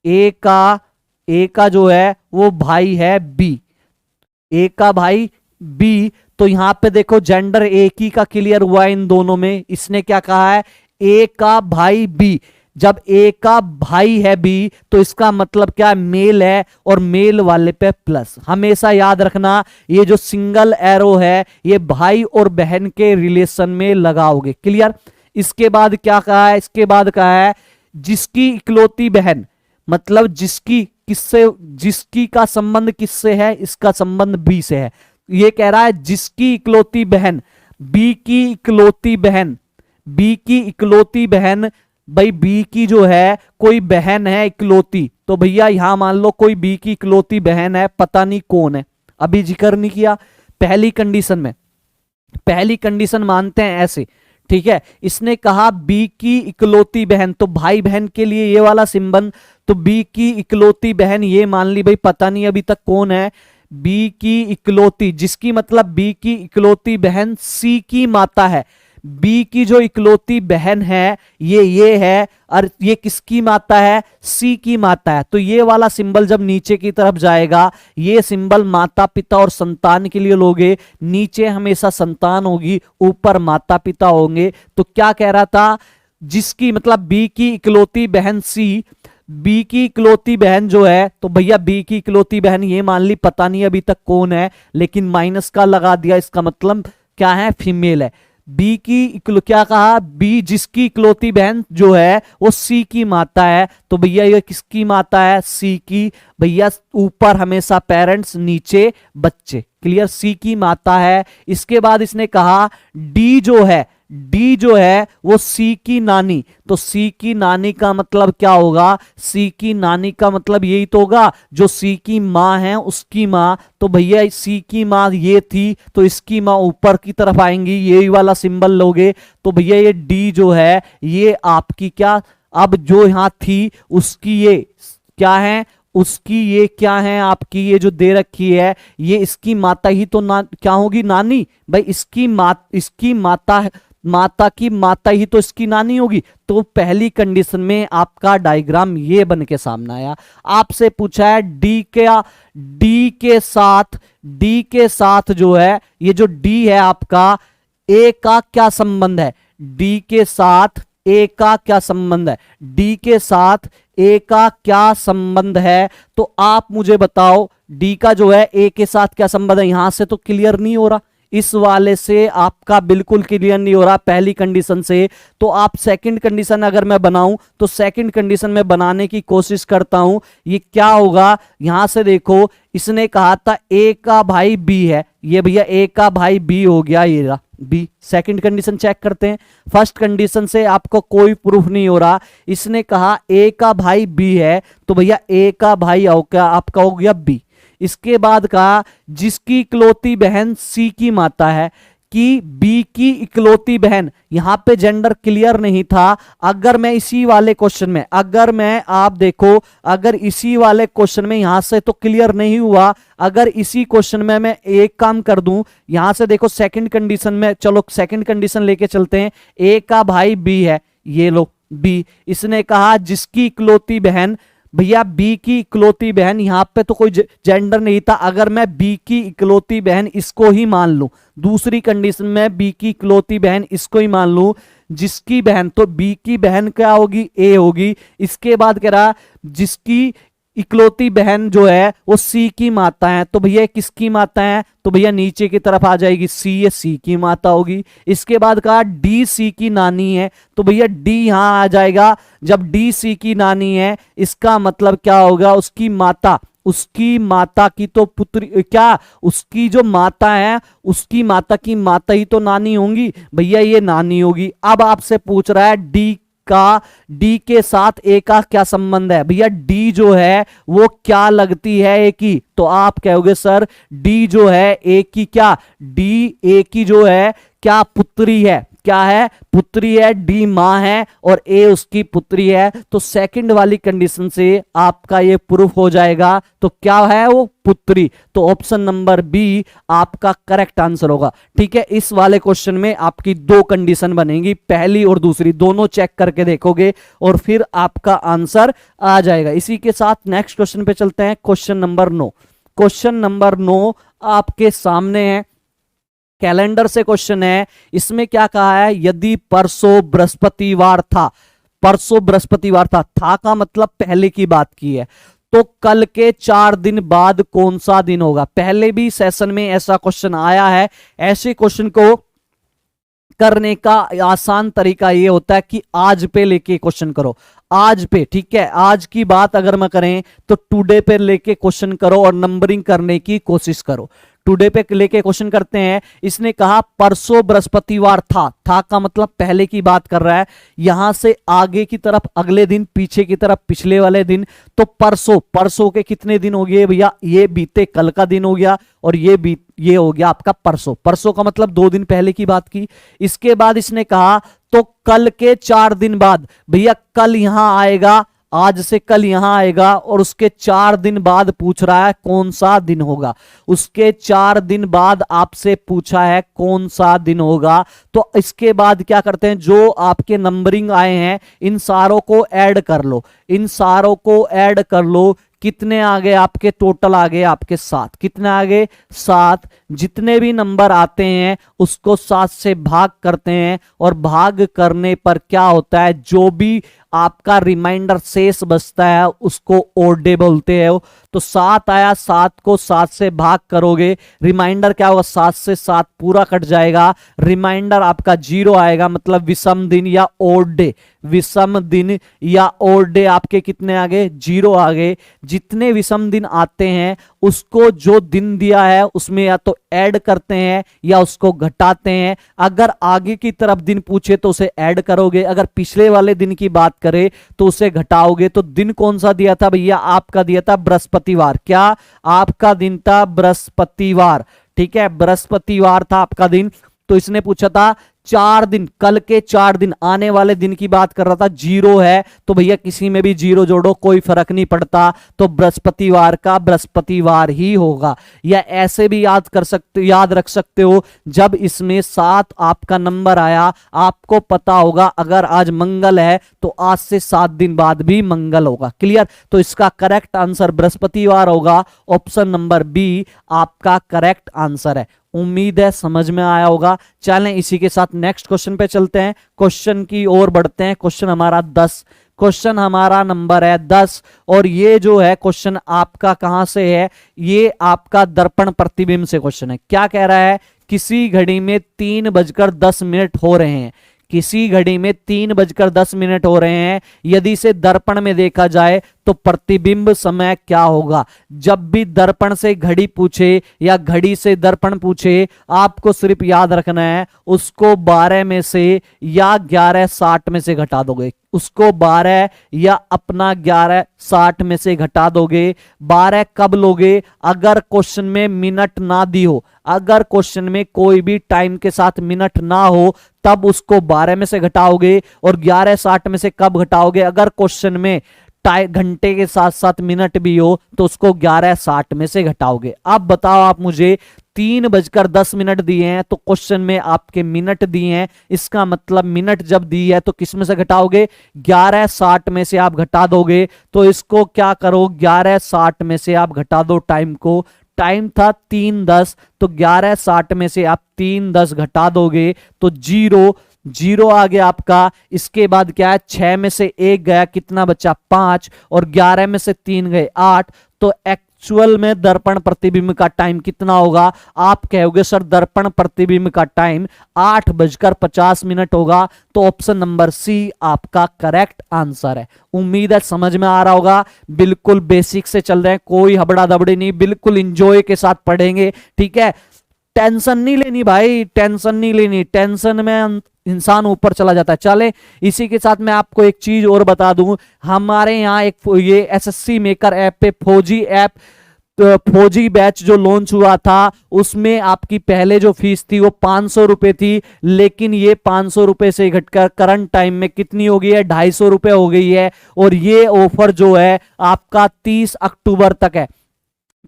ए का जो है वो भाई है बी, ए का भाई बी। तो यहां पे देखो जेंडर एक ही का क्लियर हुआ इन दोनों में। इसने क्या कहा है, ए का भाई बी, जब ए का भाई है बी तो इसका मतलब क्या, मेल है, और मेल वाले पे प्लस। हमेशा याद रखना ये जो सिंगल एरो है ये भाई और बहन के रिलेशन में लगाओगे। क्लियर? इसके बाद क्या कहा है, इसके बाद कहा है जिसकी इकलौती बहन, मतलब जिसकी किससे, जिसकी का संबंध किससे है, इसका संबंध बी से है। ये कह रहा है जिसकी इकलौती बहन, बी की इकलौती बहन, बी की इकलौती बहन, भाई बी की जो है कोई बहन है इकलौती, तो भैया यहां मान लो कोई बी की इकलौती बहन है, पता नहीं कौन है, अभी जिक्र नहीं किया। पहली कंडीशन में, पहली कंडीशन मानते हैं ऐसे, ठीक है। इसने कहा बी की इकलौती बहन, तो भाई बहन के लिए ये वाला सिंबल, तो बी की इकलौती बहन ये मान ली, भाई पता नहीं अभी तक कौन है, बी की इकलौती, जिसकी मतलब बी की इकलौती बहन सी की माता है। बी की जो इकलौती बहन है ये है, और ये किसकी माता है, सी की माता है। तो ये वाला सिंबल जब नीचे की तरफ जाएगा, ये सिंबल माता पिता और संतान के लिए लोगे, नीचे हमेशा संतान होगी, ऊपर माता पिता होंगे। तो क्या कह रहा था, जिसकी मतलब बी की इकलौती बहन सी, बी की इकलौती बहन जो है, तो भैया बी की इकलौती बहन ये मान ली, पता नहीं अभी तक कौन है, लेकिन माइनस का लगा दिया, इसका मतलब क्या है, फीमेल है। बी की क्या कहा, बी जिसकी इकलौती बहन जो है वो सी की माता है, तो भैया ये किसकी माता है, सी की। भैया ऊपर हमेशा पेरेंट्स, नीचे बच्चे। क्लियर? सी की माता है। इसके बाद इसने कहा डी जो है, डी जो है वो सी की नानी, तो सी की नानी का मतलब क्या होगा, सी की नानी का मतलब यही तो होगा जो सी की माँ है उसकी माँ। तो भैया सी की माँ ये थी, तो इसकी माँ ऊपर की तरफ आएंगी, यही वाला सिंबल लोगे। तो भैया ये डी जो है ये आपकी क्या, अब जो यहां थी उसकी ये क्या है, उसकी ये क्या है, आपकी ये जो दे रखी है ये इसकी माता ही तो क्या होगी, नानी। भाई इसकी माता, माता की माता ही तो इसकी नानी होगी। तो पहली कंडीशन में आपका डायग्राम ये बन के सामने आया। आपसे पूछा है डी के साथ जो है, ये जो डी है आपका, ए का क्या संबंध है, डी के साथ ए का क्या संबंध है, डी के साथ ए का क्या संबंध है, तो आप मुझे बताओ डी का जो है ए के साथ क्या संबंध है। यहां से तो क्लियर नहीं हो रहा, इस वाले से आपका बिल्कुल क्लियर नहीं हो रहा पहली कंडीशन से। तो आप सेकंड कंडीशन अगर मैं बनाऊं तो सेकंड कंडीशन में बनाने की कोशिश करता हूं। ये क्या होगा, यहां से देखो इसने कहा था ए का भाई बी है, ये भैया ए का भाई बी हो गया, ये रहा बी। सेकंड कंडीशन चेक करते हैं, फर्स्ट कंडीशन से आपको कोई प्रूफ नहीं हो रहा। इसने कहा ए का भाई बी है, तो भैया ए का भाई आपका हो गया बी। इसके बाद कहा जिसकी इकलौती बहन सी की माता है, कि बी की इकलौती बहन, यहां पे जेंडर क्लियर नहीं था। अगर मैं इसी वाले क्वेश्चन में, अगर मैं आप देखो, अगर इसी वाले क्वेश्चन में यहां से तो क्लियर नहीं हुआ, अगर इसी क्वेश्चन में मैं एक काम कर दूं, यहां से देखो सेकंड कंडीशन में, चलो सेकंड कंडीशन लेके चलते हैं। ए का भाई बी है, ये लो बी। इसने कहा जिसकी इकलौती बहन, भैया बी की इकलौती बहन, यहां पे तो कोई जेंडर नहीं था। अगर मैं बी की इकलौती बहन इसको ही मान लूं, दूसरी कंडीशन में बी की इकलौती बहन इसको ही मान लूं, जिसकी बहन, तो बी की बहन क्या होगी, ए होगी। इसके बाद कह रहा जिसकी इकलौती बहन जो है वो सी की माता है, तो भैया किसकी माता है, तो भैया नीचे की तरफ आ जाएगी सी, ये सी की माता होगी। इसके बाद कहा डी सी की नानी है, तो भैया डी यहां आ जाएगा। जब डी सी की नानी है, इसका मतलब क्या होगा, उसकी माता, उसकी माता की तो पुत्री, क्या उसकी जो माता है उसकी माता की माता ही तो नानी होंगी, भैया ये नानी होगी। अब आपसे पूछ रहा है डी का, डी के साथ ए का क्या संबंध है, भैया डी जो है वो क्या लगती है ए की, तो आप कहोगे सर डी जो है ए की क्या, डी ए की जो है क्या पुत्री है, क्या है पुत्री है, डी मां है और ए उसकी पुत्री है। तो सेकंड वाली कंडीशन से आपका ये प्रूफ हो जाएगा। तो क्या है वो, पुत्री। तो ऑप्शन नंबर बी आपका करेक्ट आंसर होगा। ठीक है, इस वाले क्वेश्चन में आपकी दो कंडीशन बनेगी, पहली और दूसरी, दोनों चेक करके देखोगे और फिर आपका आंसर आ जाएगा। इसी के साथ नेक्स्ट क्वेश्चन पे चलते हैं, क्वेश्चन नंबर 9। क्वेश्चन नंबर 9 आपके सामने है, कैलेंडर से क्वेश्चन है। इसमें क्या कहा है, यदि परसों बृहस्पतिवार था, परसों बृहस्पतिवार था का मतलब पहले की बात की है, तो कल के 4 दिन बाद कौन सा दिन होगा। पहले भी सेशन में ऐसा क्वेश्चन आया है। ऐसे क्वेश्चन को करने का आसान तरीका ये होता है कि आज पे लेके क्वेश्चन करो, आज पे। ठीक है, आज की बात अगर मैं करें तो टुडे पे लेके क्वेश्चन करो और नंबरिंग करने की कोशिश करो। टुडे पे लेके क्वेश्चन करते हैं। इसने कहा परसों बृहस्पतिवार था का मतलब पहले की बात कर रहा है, यहां से आगे की तरफ अगले दिन, पीछे की तरफ पिछले वाले दिन। तो परसों के कितने दिन हो गए भैया, ये बीते कल का दिन हो गया और ये हो गया आपका परसों का मतलब 2 दिन पहले की बात की। इसके बाद इसने कहा तो कल के 4 दिन बाद, भैया कल यहां आएगा, आज से कल यहां आएगा और उसके 4 दिन बाद पूछ रहा है कौन सा दिन होगा। उसके 4 दिन बाद आपसे पूछा है कौन सा दिन होगा। तो इसके बाद क्या करते हैं, जो आपके नंबरिंग आए हैं इन सारों को ऐड कर लो, इन सारों को ऐड कर लो। कितने आ गए आपके, टोटल आ गए आपके 7। कितने आ गए, 7। जितने भी नंबर आते हैं उसको 7 से भाग करते हैं और भाग करने पर क्या होता है, जो भी आपका रिमाइंडर शेष बचता है उसको ओड डे बोलते हैं। तो 7 आया, 7 को 7 से भाग करोगे, रिमाइंडर क्या होगा, 7 से 7 पूरा कट जाएगा, रिमाइंडर आपका 0 आएगा, मतलब विषम दिन या ओड डे। विषम दिन या ओड डे आपके कितने आ गए, 0 आ गए। जितने विषम दिन आते हैं उसको जो दिन दिया है उसमें या तो ऐड करते हैं या उसको घटाते हैं। अगर आगे की तरफ दिन पूछे तो उसे ऐड करोगे, अगर पिछले वाले दिन की बात करें तो उसे घटाओगे। तो दिन कौन सा दिया था भैया, आपका दिया था बृहस्पतिवार। क्या आपका दिन था, बृहस्पतिवार। ठीक है, बृहस्पतिवार था आपका दिन। तो इसने पूछा था 4 दिन, कल के 4 दिन, आने वाले दिन की बात कर रहा था, 0 है तो भैया किसी में भी 0 जोड़ो, कोई फर्क नहीं पड़ता। तो बृहस्पतिवार का बृहस्पतिवार ही होगा। या ऐसे भी याद रख सकते हो, जब इसमें 7 आपका नंबर आया, आपको पता होगा अगर आज मंगल है तो आज से 7 दिन बाद भी मंगल होगा। क्लियर, तो इसका करेक्ट आंसर बृहस्पतिवार होगा। ऑप्शन नंबर बी आपका करेक्ट आंसर है। उम्मीद है समझ में आया होगा। चलें इसी के साथ नेक्स्ट क्वेश्चन पे चलते हैं, क्वेश्चन की ओर बढ़ते हैं। क्वेश्चन हमारा 10, क्वेश्चन हमारा नंबर है 10 और ये जो है क्वेश्चन आपका कहां से है, ये आपका दर्पण प्रतिबिंब से क्वेश्चन है। क्या कह रहा है, किसी घड़ी में 3:10 हो रहे हैं, किसी घड़ी में 3:10 हो रहे हैं, यदि इसे दर्पण में देखा जाए तो प्रतिबिंब समय क्या होगा। जब भी दर्पण से घड़ी पूछे या घड़ी से दर्पण पूछे, आपको सिर्फ याद रखना है उसको 12 में से या 11:60 में से घटा दोगे, उसको 12 या अपना 11:60 में से घटा दोगे। 12 कब लोगे, अगर क्वेश्चन में मिनट ना दी हो, अगर क्वेश्चन में कोई भी टाइम के साथ मिनट ना हो तब उसको 12 में से घटाओगे। और 11:60 में से कब घटाओगे, अगर क्वेश्चन में घंटे के साथ साथ मिनट भी हो तो उसको 11:60 में से घटाओगे। अब बताओ आप मुझे, 3:10 दिए हैं तो क्वेश्चन में आपके मिनट दिए हैं, इसका मतलब मिनट जब दी है तो किस में से घटाओगे, 11:60 में से आप घटा दोगे। तो इसको क्या करो, 11:60 में से आप घटा दो टाइम को, टाइम था 3:10 तो 11:60 में से आप 3:10 घटा दोगे तो 0 आ गया आपका। इसके बाद क्या है, 6 में से 1 गया, कितना बचा 5 और 11 में से 3 गए 8। तो एक्चुअल में दर्पण प्रतिबिंब का टाइम कितना होगा, आप कहोगे सर दर्पण प्रतिबिंब का टाइम 8:50 होगा। तो ऑप्शन नंबर सी आपका करेक्ट आंसर है। उम्मीद है समझ में आ रहा होगा। बिल्कुल बेसिक से चल रहे हैं, कोई हबड़ा दबड़ी नहीं, बिल्कुल इंजॉय के साथ पढ़ेंगे, ठीक है। टेंशन नहीं लेनी भाई, टेंशन नहीं लेनी, टेंशन में इंसान ऊपर चला जाता है। चले इसी के साथ मैं आपको एक चीज और बता दूं, हमारे यहाँ एक ये एसएससी मेकर ऐप पे फौजी बैच जो लॉन्च हुआ था, उसमें आपकी पहले जो फीस थी वो 500 रुपए थी, लेकिन ये 500 रुपए से घटकर करंट टाइम में कितनी हो गई है, 250 रुपए हो गई है। और ये ऑफर जो है आपका 30 अक्टूबर तक है।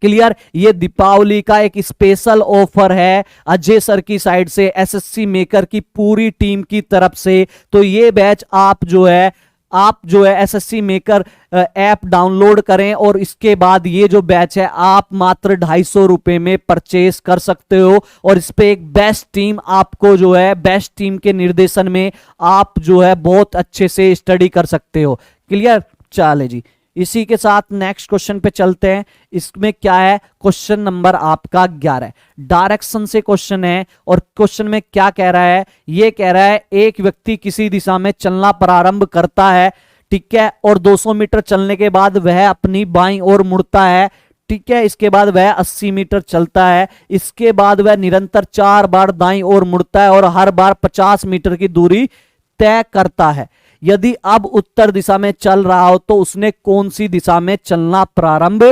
क्लियर, ये दीपावली का एक स्पेशल ऑफर है अजय सर की साइड से, एसएससी मेकर की पूरी टीम की तरफ से। तो ये बैच आप जो है एसएससी मेकर ऐप डाउनलोड करें और इसके बाद ये जो बैच है आप मात्र 250 रुपए में परचेस कर सकते हो। और इस पे एक बेस्ट टीम आपको जो है, बेस्ट टीम के निर्देशन में आप जो है बहुत अच्छे से स्टडी कर सकते हो। क्लियर, चले जी इसी के साथ नेक्स्ट क्वेश्चन पे चलते हैं। इसमें क्या है, क्वेश्चन नंबर आपका 11 डायरेक्शन से क्वेश्चन है। और क्वेश्चन में क्या कह रहा है, ये कह रहा है एक व्यक्ति किसी दिशा में चलना प्रारंभ करता है, ठीक है, और 200 मीटर चलने के बाद वह अपनी बाईं ओर मुड़ता है, ठीक है। इसके बाद वह 80 मीटर चलता है, इसके बाद वह निरंतर 4 बार दाईं ओर मुड़ता है और हर बार 50 मीटर की दूरी तय करता है। यदि अब उत्तर दिशा में चल रहा हो तो उसने कौन सी दिशा में चलना प्रारंभ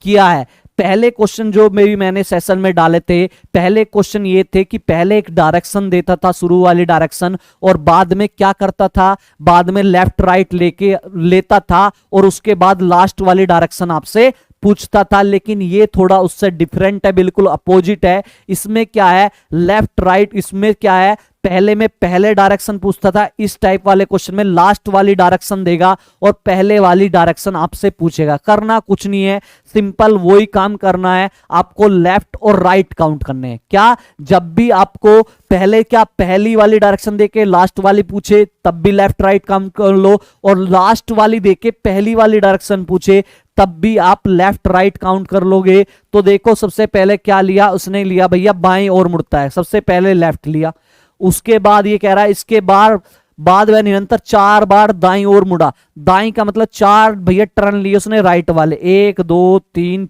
किया है। पहले क्वेश्चन जो मैंने सेशन में डाले थे, पहले क्वेश्चन ये थे कि पहले एक डायरेक्शन देता था, शुरू वाली डायरेक्शन, और बाद में क्या करता था, बाद में लेफ्ट राइट लेता था और उसके बाद लास्ट वाली डायरेक्शन आपसे पूछता था। लेकिन ये थोड़ा उससे डिफरेंट है, बिल्कुल अपोजिट है। इसमें क्या है, लेफ्ट राइट, इसमें क्या है, पहले में पहले डायरेक्शन पूछता था, इस टाइप वाले क्वेश्चन में लास्ट वाली डायरेक्शन देगा और पहले वाली डायरेक्शन आपसे पूछेगा। करना कुछ नहीं है, सिंपल वही काम करना है, आपको लेफ्ट और राइट काउंट करने हैं। क्या, जब भी आपको पहले क्या पहली वाली डायरेक्शन देके लास्ट वाली पूछे तब भी लेफ्ट राइट काउंट कर लो, और लास्ट वाली देके पहली वाली डायरेक्शन पूछे तब भी आप लेफ्ट राइट काउंट कर लोगे। तो देखो सबसे पहले क्या लिया उसने, लिया भैया बाएं ओर मुड़ता है, सबसे पहले लेफ्ट लिया। उसके बाद ये कह रहा है इसके बाद वह निरंतर 4 बार दाईं ओर मुड़ा, दाईं का मतलब 4 भैया टर्न लिए उसने राइट वाले, 1 2 3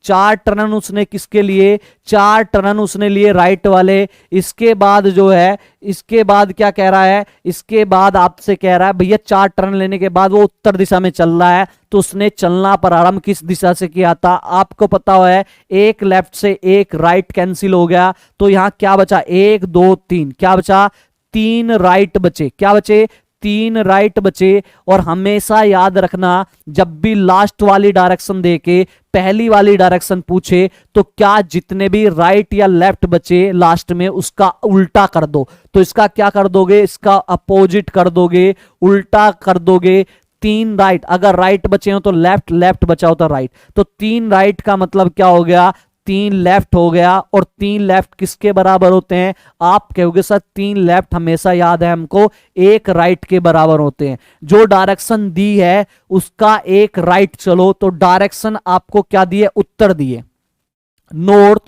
4 टर्न उसने किसके लिए, 4 टर्न उसने लिए राइट वाले। इसके बाद जो है, इसके बाद क्या कह रहा है, इसके बाद आपसे कह रहा है भैया 4 टर्न लेने के बाद वो उत्तर दिशा में चल रहा है, तो उसने चलना प्रारंभ किस दिशा से किया था। आपको पता है एक लेफ्ट से एक राइट कैंसिल हो गया, तो यहां क्या बचा, 1 2 3, क्या बचा, 3 राइट बचे, क्या बचे, 3 राइट बचे। और हमेशा याद रखना, जब भी लास्ट वाली डायरेक्शन देके पहली वाली डायरेक्शन पूछे तो क्या जितने भी राइट या लेफ्ट बचे लास्ट में उसका उल्टा कर दो। तो इसका क्या कर दोगे, इसका अपोजिट कर दोगे, उल्टा कर दोगे। 3 राइट, अगर राइट बचे हो तो लेफ्ट, लेफ्ट बचा हो तो राइट, तो 3 राइट का मतलब क्या हो गया, 3 लेफ्ट हो गया, और 3 लेफ्ट किसके बराबर होते हैं? आप कहोगे सर 3 लेफ्ट हमेशा याद है हमको 1 राइट के बराबर होते हैं। जो डायरेक्शन दी है उसका 1 राइट चलो, तो डायरेक्शन आपको क्या दिए? उत्तर दिए, नॉर्थ,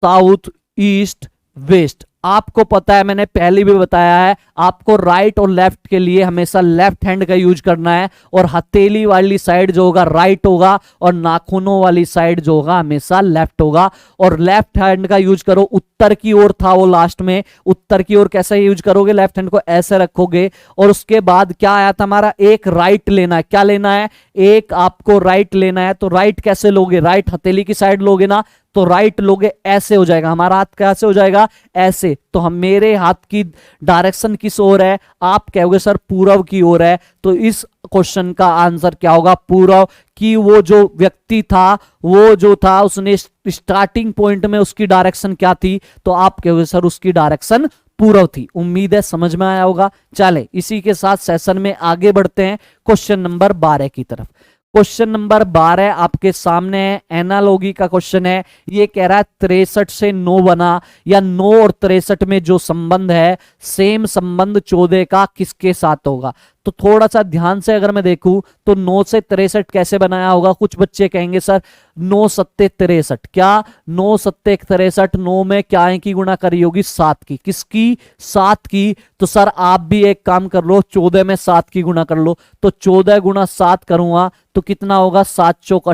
साउथ, ईस्ट, वेस्ट। आपको पता है, मैंने पहले भी बताया है, आपको राइट और लेफ्ट के लिए हमेशा लेफ्ट हैंड का यूज करना है, और हथेली वाली साइड जो होगा राइट होगा, और नाखूनों वाली साइड जो होगा हमेशा लेफ्ट होगा। और लेफ्ट हैंड का यूज करो, उत्तर की ओर था वो लास्ट में, उत्तर की ओर कैसे यूज करोगे? लेफ्ट हैंड को ऐसे रखोगे, और उसके बाद क्या आया था हमारा? 1 राइट लेना है। क्या लेना है? 1 आपको राइट लेना है। तो राइट कैसे लोगे? राइट हथेली की साइड लोगे ना, तो राइट लोगे, ऐसे हो जाएगा। हमारा हाथ कैसे हो जाएगा? ऐसे। तो हम मेरे हाथ की डायरेक्शन किस ओर है? आप कहोगे सर पूर्व की ओर है। तो इस क्वेश्चन का आंसर क्या होगा? पूर्व की। वो जो व्यक्ति था, वो जो था, उसने स्टार्टिंग पॉइंट में उसकी डायरेक्शन क्या थी? तो आप कहोगे सर उसकी डायरेक्शन पूर्व थी। उम्मीद है समझ में आया होगा। चले इसी के साथ सेशन में आगे बढ़ते हैं क्वेश्चन नंबर 12 की तरफ। क्वेश्चन नंबर 12 आपके सामने है, एनालॉजी का क्वेश्चन है। ये कह रहा है 63 से 9 बना, या 9 और 63 में जो संबंध है, सेम संबंध 14 का किसके साथ होगा? तो थोड़ा सा ध्यान से अगर मैं देखूं तो 9 से 63 कैसे बनाया होगा? कुछ बच्चे कहेंगे सर 9 सत्ते 63। क्या 9 सत्ते 63? 9 में क्या है की गुणा करी होगी? 7 की। किसकी? 7 की। तो सर आप भी एक काम कर लो, 14 में 7 की गुणा कर लो। तो 14 गुणा 7 करूंगा तो कितना होगा? 7 चौक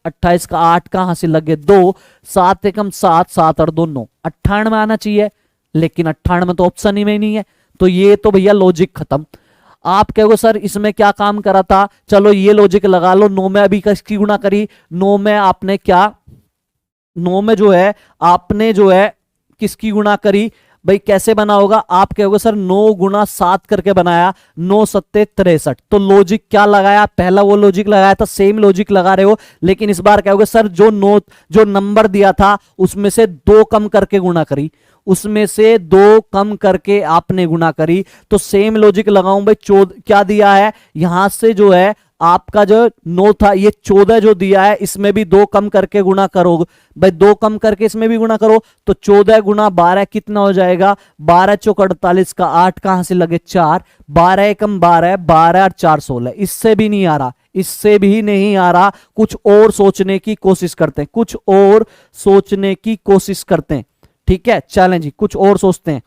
28 का 8 कहां से लगे? 2। 7 एकम 7, 7 और 2 9, 98 में आना चाहिए, लेकिन 98 में तो ऑप्शन ही में नहीं है। तो ये तो भैया लॉजिक खत्म। आप कहोगे सर इसमें क्या काम करा था? चलो ये लॉजिक लगा लो। 9 में अभी किसकी गुणा करी? 9 में आपने क्या, 9 में जो है आपने जो है किसकी गुणा करी? भाई कैसे बना होगा? आप कहोगे सर 9 गुणा 7 करके बनाया, 9 सत्ते 63। तो लॉजिक क्या लगाया? पहला वो लॉजिक लगाया था, सेम लॉजिक लगा रहे हो, लेकिन इस बार कहोगे सर जो नंबर दिया था उसमें से 2 कम करके गुणा करी, उसमें से 2 कम करके आपने गुणा करी। तो सेम लॉजिक लगाऊं भाई, क्या दिया है यहां से? जो है आपका जो 9 था, ये 14 जो दिया है, इसमें भी 2 कम करके गुणा करो भाई, 2 कम करके इसमें भी गुणा करो। तो 14 गुणा 12 कितना हो जाएगा? 12 चौक 48 का 8 कहां से लगे? 4। 12 एकम 12, 12 और 4 16। इससे भी नहीं आ रहा, इससे भी नहीं आ रहा। कुछ और सोचने की कोशिश करते हैं, कुछ और सोचने की कोशिश करते हैं। ठीक है, चलें जी, कुछ और सोचते हैं।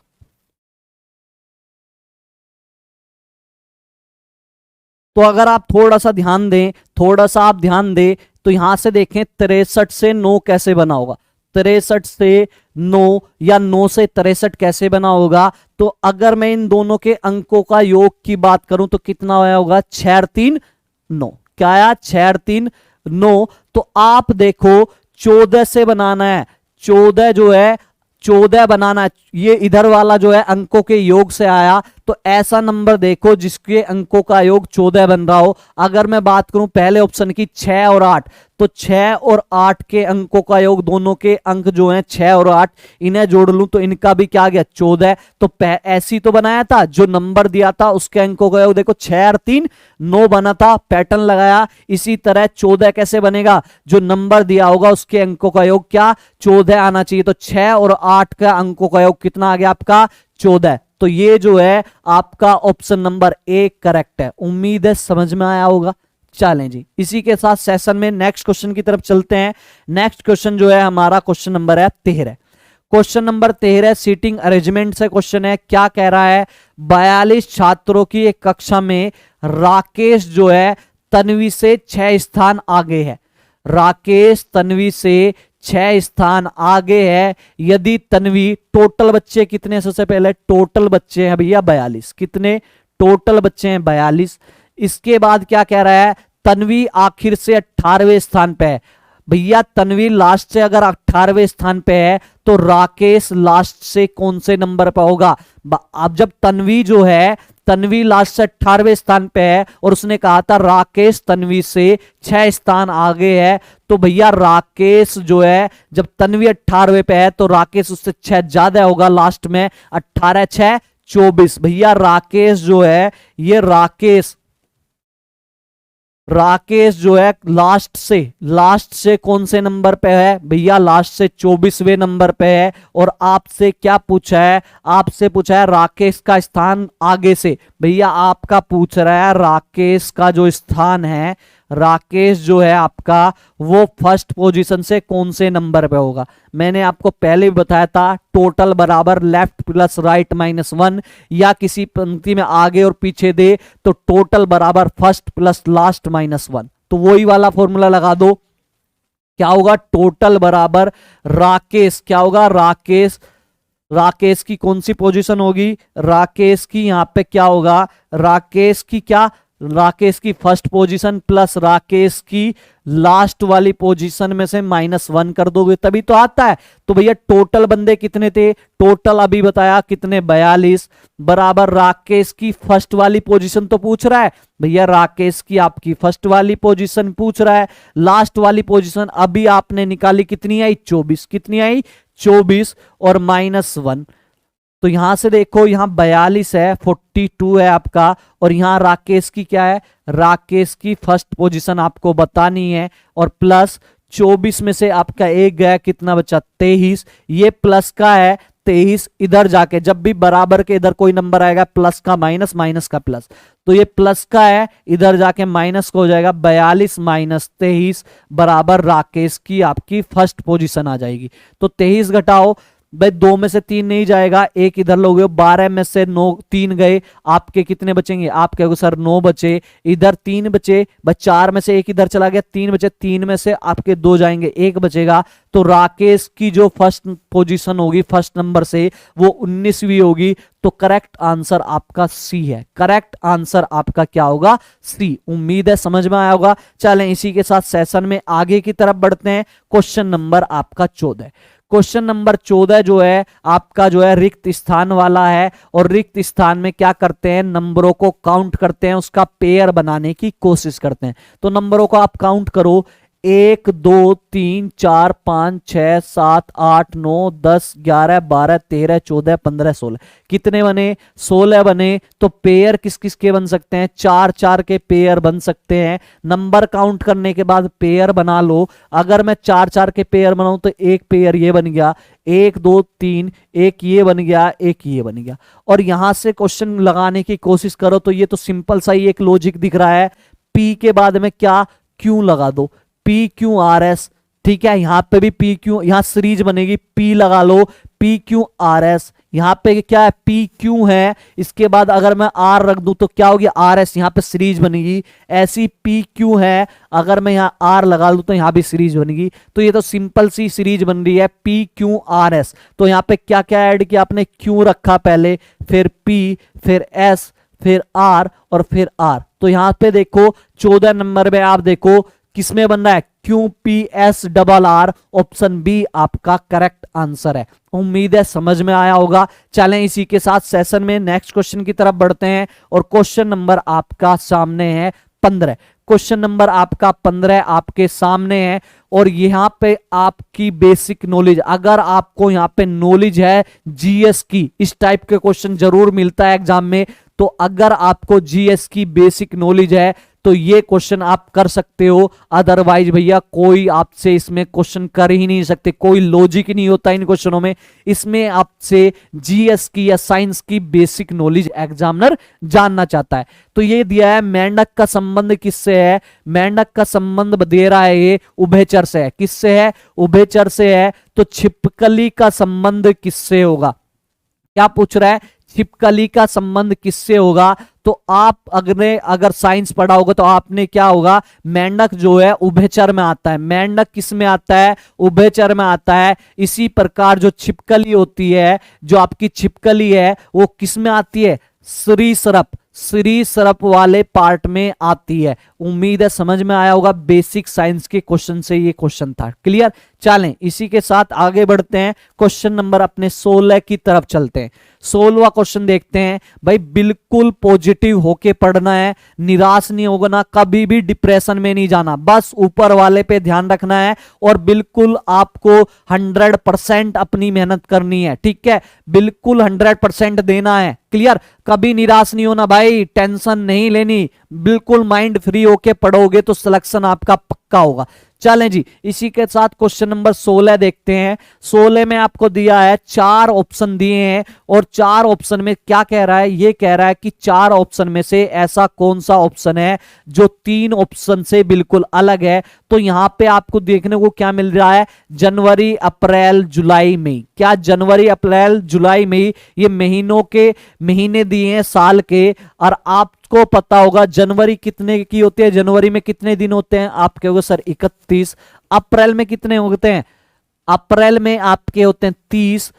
तो अगर आप थोड़ा सा ध्यान दें, थोड़ा सा आप ध्यान दें, तो यहां से देखें 63 से 9 कैसे बना होगा? 63 से 9 या 9 से 63 कैसे बना होगा? तो अगर मैं इन दोनों के अंकों का योग की बात करूं तो कितना आया होगा? 6 और 3 9। क्या आया? 6 और 3 9। तो आप देखो 14 से बनाना है, 14 जो है 14 बनाना है, ये इधर वाला जो है अंकों के योग से आया। तो ऐसा नंबर देखो जिसके अंकों का योग 14 बन रहा हो। अगर मैं बात करूं पहले ऑप्शन की 6 और 8, तो 6 और 8 के अंकों का योग, दोनों के अंक जो हैं 6 और 8, इन्हें जोड़ लूं तो इनका भी क्या आ गया? 14। तो ऐसी तो बनाया था, जो नंबर दिया था उसके अंकों का योग देखो 6 और 3 9 बना था, पैटर्न लगाया। इसी तरह 14 कैसे बनेगा? जो नंबर दिया होगा उसके अंकों का योग क्या? 14 आना चाहिए। तो 6 और 8 का अंकों का योग कितना आ गया आपका? 14। तो ये जो है आपका ऑप्शन नंबर 1 करेक्ट है। उम्मीद है समझ में आया होगा। चलें जी, इसी के साथ सेशन में नेक्स्ट क्वेश्चन की तरफ चलते हैं। नेक्स्ट क्वेश्चन जो है हमारा क्वेश्चन नंबर है 13। क्वेश्चन नंबर 13 सीटिंग अरेंजमेंट से क्वेश्चन है। क्या कह रहा है? 42 छात्रों की एक कक्षा में राकेश जो है तन्वी से 6 स्थान आगे है। राकेश तन्वी से 6 स्थान आगे है। यदि तन्वी, टोटल बच्चे कितने? सबसे पहले टोटल बच्चे हैं भैया 42। कितने टोटल बच्चे हैं? 42। इसके बाद क्या कह रहा है? तन्वी आखिर से 18वें स्थान पे है। भैया तन्वी लास्ट से अगर 18वें स्थान पे है तो राकेश लास्ट से कौन से नंबर पे होगा? अब जब तन्वी जो है, तन्वी लास्ट से 18वें स्थान पे है और उसने कहा था राकेश तन्वी से 6 स्थान आगे है, तो भैया राकेश जो है जब तन्वी 18वें पे है तो राकेश उससे 6 ज्यादा होगा लास्ट में। 18 6 24। भैया राकेश जो है, ये राकेश राकेश जो है लास्ट से कौन से नंबर पे है भैया, लास्ट से 24वें नंबर पे है। और आपसे क्या पूछा है, आपसे पूछा है राकेश का स्थान आगे से। भैया आपका पूछ रहा है राकेश का जो स्थान है, राकेश जो है आपका वो फर्स्ट पोजीशन से कौन से नंबर पे होगा। मैंने आपको पहले भी बताया था टोटल बराबर लेफ्ट प्लस राइट माइनस 1, या किसी पंक्ति में आगे और पीछे दे तो टोटल बराबर फर्स्ट प्लस लास्ट माइनस 1। तो वही वाला फॉर्मूला लगा दो, क्या होगा टोटल बराबर राकेश, क्या होगा राकेश की कौन सी पोजीशन होगी, राकेश की यहाँ पे क्या होगा, राकेश की फर्स्ट पोजीशन प्लस राकेश की लास्ट वाली पोजीशन में से -1 कर दोगे तभी तो आता है। तो भैया टोटल बंदे कितने थे, टोटल अभी बताया कितने 42 बराबर राकेश की फर्स्ट वाली पोजीशन तो पूछ रहा है भैया, राकेश की आपकी फर्स्ट वाली पोजीशन पूछ रहा है। लास्ट वाली पोजीशन अभी आपने निकाली कितनी आई 24, कितनी आई 24 और -1। तो यहां से देखो यहां 42 है, 42 है आपका, और यहां राकेश की क्या है, राकेश की फर्स्ट पोजीशन आपको बतानी है। और प्लस 24 में से आपका एक गया, कितना बचा 23, ये प्लस का है 23। इधर जाके जब भी बराबर के इधर कोई नंबर आएगा प्लस का माइनस, माइनस का प्लस, तो ये प्लस का है, इधर जाके माइनस का हो जाएगा। 42 माइनस 23 बराबर राकेश की आपकी फर्स्ट पोजीशन आ जाएगी। तो 23 घटाओ भाई, 2 में से 3 नहीं जाएगा, एक इधर लोगे, 12 में से 9 3 गए, आपके कितने बचेंगे, आप कहोगे सर 9 बचे, इधर 3 बचे, बस 4 में से एक इधर चला गया, 3 बचे, 3 में से आपके 2 जाएंगे, 1 बचेगा। तो राकेश की जो फर्स्ट पोजीशन होगी फर्स्ट नंबर से वो 19वीं होगी। तो करेक्ट आंसर आपका सी है, करेक्ट आंसर आपका क्या होगा सी। उम्मीद है समझ में आया होगा। चलें इसी के साथ सेशन में आगे की तरफ बढ़ते हैं। क्वेश्चन नंबर आपका 14, क्वेश्चन नंबर 14 जो है आपका जो है रिक्त स्थान वाला है। और रिक्त स्थान में क्या करते हैं, नंबरों को काउंट करते हैं, उसका पेयर बनाने की कोशिश करते हैं। तो नंबरों को आप काउंट करो, 1 2 3 4 5 6 7 8 9 10 11 12 13 14 15 16, कितने बने 16 बने। तो पेयर किस किस के बन सकते हैं, 4 4 के पेयर बन सकते हैं। नंबर काउंट करने के बाद पेयर बना लो। अगर मैं 4 4 के पेयर बनाऊं तो एक पेयर ये बन गया, 1 2 3, एक ये बन गया, एक ये बन गया। और यहां से क्वेश्चन लगाने की कोशिश करो तो ये तो सिंपल सा ही एक लॉजिक दिख रहा है। पी के बाद में क्या क्यू लगा दो, पी क्यू आर एस, ठीक है। यहां पे भी पी क्यू, यहां सीरीज बनेगी, पी लगा लो, पी क्यू आर एस। यहां पे क्या है, पी क्यू है, इसके बाद अगर मैं आर रख दूं तो क्या होगी आर एस, यहां पे सीरीज बनेगी। ऐसी पी क्यू है, अगर मैं यहां आर लगा लूं तो यहां भी सीरीज बनेगी। तो ये तो सिंपल सी सीरीज बन रही है पी क्यू आर एस। तो यहां पे क्या क्या ऐड किया आपने, क्यू रखा पहले, फिर पी, फिर एस, फिर आर और फिर आर। तो यहां पे देखो 14 नंबर में आप देखो किसमें बन रहा है, Q P S double R, option B आपका करेक्ट आंसर है। उम्मीद है समझ में आया होगा। चलें इसी के साथ सेशन में नेक्स्ट क्वेश्चन की तरफ बढ़ते हैं। और क्वेश्चन नंबर आपका सामने है 15, क्वेश्चन नंबर आपका 15 आपके सामने है। और यहां पे आपकी बेसिक नॉलेज, अगर आपको यहां पे नॉलेज है जीएस की, इस टाइप के क्वेश्चन जरूर मिलता है एग्जाम में, तो अगर आपको जीएस की बेसिक नॉलेज है तो ये क्वेश्चन आप कर सकते हो। अदरवाइज भैया कोई आपसे इसमें क्वेश्चन कर ही नहीं सकते, कोई लॉजिक नहीं होता इन क्वेश्चनों में। इसमें आपसे जीएस की या साइंस की बेसिक नॉलेज एग्जामिनर जानना चाहता है। तो ये दिया है मेंढक का संबंध किससे है, मेंढक का संबंध दे रहा है ये उभयचर से है। किससे है, उभयचर से है। तो छिपकली का संबंध किससे होगा, क्या पूछ रहा है, छिपकली का संबंध किससे होगा। तो आप अगर साइंस पढ़ा होगा तो आपने क्या होगा, मेंढक जो है उभयचर में आता है, मेंढक किस में आता है, उभयचर में आता है। इसी प्रकार जो छिपकली होती है, जो आपकी छिपकली है वो किस में आती है, सरीसृप वाले पार्ट में आती है। उम्मीद है समझ में आया होगा। बेसिक साइंस के क्वेश्चन से ये क्वेश्चन था, क्लियर। चलें इसी के साथ आगे बढ़ते हैं, क्वेश्चन नंबर अपने 16 की तरफ चलते हैं। 16वां क्वेश्चन देखते हैं भाई। बिल्कुल पॉजिटिव होके पढ़ना है, निराश नहीं होना, कभी भी डिप्रेशन में नहीं जाना, बस ऊपर वाले पे ध्यान रखना है और बिल्कुल आपको 100% अपनी मेहनत करनी है, ठीक है, बिल्कुल 100% देना है। क्लियर, कभी निराश नहीं होना भाई, टेंशन नहीं लेनी, बिल्कुल माइंड फ्री होके पढ़ोगे तो सिलेक्शन आपका पक्का होगा। चलें जी, इसी के साथ क्वेश्चन नंबर 16 देखते हैं। 16 में आपको दिया है 4 ऑप्शन दिए हैं और 4 ऑप्शन में क्या कह रहा है, ये कह रहा है कि 4 ऑप्शन में से ऐसा कौन सा ऑप्शन है जो 3 ऑप्शन से बिल्कुल अलग है। तो यहां पे आपको देखने को क्या मिल रहा है, जनवरी, अप्रैल, जुलाई, मई। क्या जनवरी, अप्रैल, जुलाई, मई ये महीनों के महीने दिए हैं साल के, और आपको पता होगा जनवरी कितने की होती है, जनवरी में कितने दिन होते हैं, आप कहोगे सर 31। अप्रैल में कितने होते हैं, अप्रैल में आपके होते हैं 30।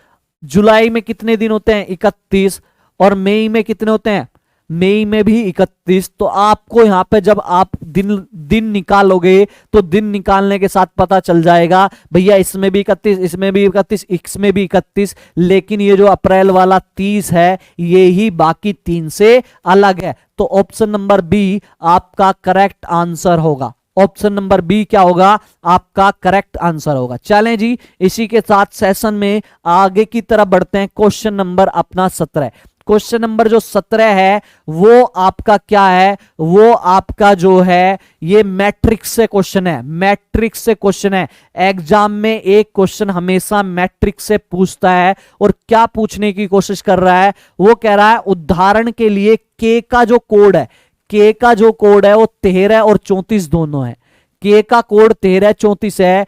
जुलाई में कितने दिन होते हैं, 31। और मई में कितने होते हैं, मई में भी 31। तो आपको यहां पे जब आप दिन निकालोगे तो दिन निकालने के साथ पता चल जाएगा भैया इसमें भी 31, इसमें भी 31, इसमें भी 31, लेकिन ये जो अप्रैल वाला 30 है ये ही बाकी 3 से अलग है। तो ऑप्शन नंबर बी आपका करेक्ट आंसर होगा। ऑप्शन नंबर बी क्या होगा, आपका करेक्ट आंसर होगा। चलें जी, इसी के साथ सेशन में आगे की तरफ बढ़ते हैं। क्वेश्चन नंबर अपना 17। क्वेश्चन नंबर जो 17 है वो आपका क्या है, वो आपका जो है ये मैट्रिक्स से क्वेश्चन है, मैट्रिक्स से क्वेश्चन है। एग्जाम में एक क्वेश्चन हमेशा मैट्रिक्स से पूछता है और क्या पूछने की कोशिश कर रहा है, वो कह रहा है उदाहरण के लिए के का जो कोड है, के का जो कोड है वो 13 और 34 दोनों है। के का कोड 13 34 है,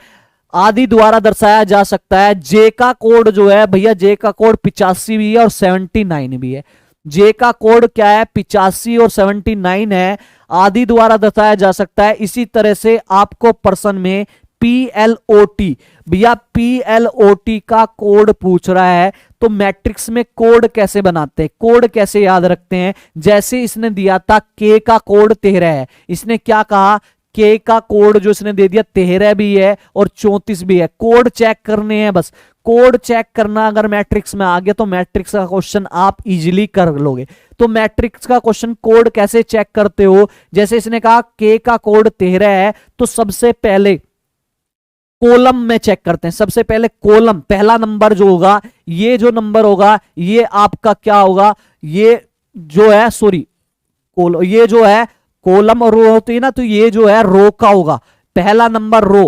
आदि द्वारा दर्शाया जा सकता है। जे का कोड जो है भैया, जे का कोड 85 भी है और 79 भी है। जे का कोड क्या है, 85 और 79 है, आदि द्वारा दर्शाया जा सकता है। इसी तरह से आपको प्रश्न में PLOT, भैया PLOT का कोड पूछ रहा है। तो मैट्रिक्स में कोड कैसे बनाते हैं, कोड कैसे याद रखते हैं, जैसे इसने दिया था के का कोड 13 है, इसने क्या कहा, के का कोड जो इसने दे दिया 13 भी है और 34 भी है। कोड चेक करने हैं, बस कोड चेक करना अगर मैट्रिक्स में आ गया तो मैट्रिक्स का क्वेश्चन आप इजीली कर लोगे। तो मैट्रिक्स का क्वेश्चन कोड कैसे चेक करते हो, जैसे इसने कहा के का कोड 13 है तो सबसे पहले कॉलम में चेक करते हैं। सबसे पहले कॉलम, पहला नंबर जो होगा, ये जो नंबर होगा ये आपका क्या होगा, ये जो है सॉरी ये जो है कॉलम और रो होती है ना, तो ये जो है रो का होगा। पहला नंबर रो,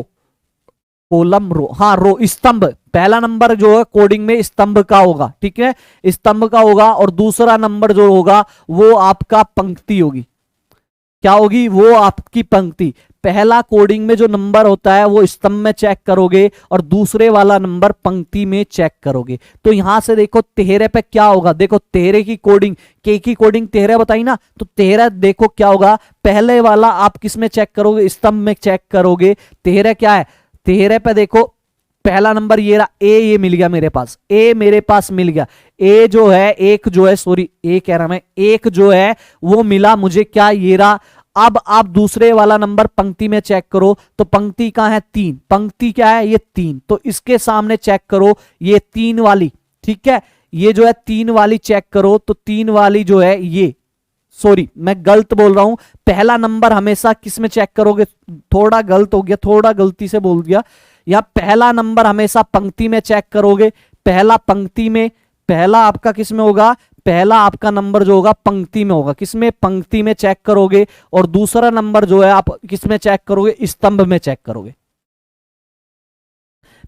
कॉलम रो, हाँ रो, स्तंभ, पहला नंबर जो है कोडिंग में स्तंभ का होगा, ठीक है, स्तंभ का होगा। और दूसरा नंबर जो होगा वो आपका पंक्ति होगी, क्या होगी, वो आपकी पंक्ति। पहला कोडिंग में जो नंबर होता है वो स्तंभ में चेक करोगे और दूसरे वाला नंबर पंक्ति में चेक करोगे। तो यहां से देखो 13 पे क्या होगा, देखो 13 की कोडिंग, के की कोडिंग 13 बताई ना, तो 13 देखो क्या होगा, पहले वाला आप किस में चेक करोगे, स्तंभ में चेक करोगे। 13 क्या है, 13 पे देखो पहला नंबर ये रहा, ये मिल गया मेरे पास, ए मेरे पास मिल गया। ए जो है, एक जो है सॉरी ए कह रहा मैं, एक जो है वो मिला मुझे, क्या ये रहा। अब आप दूसरे वाला नंबर पंक्ति में चेक करो, तो पंक्ति कहां है, 3, पंक्ति क्या है, ये 3, तो इसके सामने चेक करो ये 3 वाली, ठीक है, ये जो है 3 वाली चेक करो, तो 3 वाली जो है ये, सॉरी मैं गलत बोल रहा हूं, पहला नंबर हमेशा किस में चेक करोगे, थोड़ा गलत हो गया, थोड़ा गलती से बोल दिया, या पहला नंबर हमेशा पंक्ति में चेक करोगे। पहला पंक्ति में, पहला आपका किस में होगा, पहला आपका नंबर जो होगा पंक्ति में होगा, किसमें, पंक्ति में चेक करोगे। और दूसरा नंबर जो है आप किस में चेक करोगे, स्तंभ में चेक करोगे।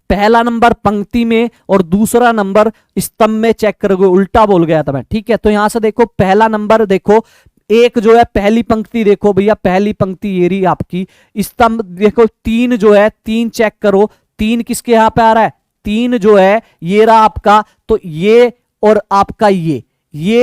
पहला नंबर पंक्ति में और दूसरा नंबर स्तंभ में चेक करोगे, उल्टा बोल गया था मैं, ठीक है। तो यहां से देखो पहला नंबर देखो, एक जो है पहली पंक्ति देखो भैया, पहली पंक्ति ये रही आपकी, स्तंभ देखो 3 जो है, 3 चेक करो, 3 किसके यहां पे आ रहा है, 3 जो है ये रहा आपका, तो ये और आपका ये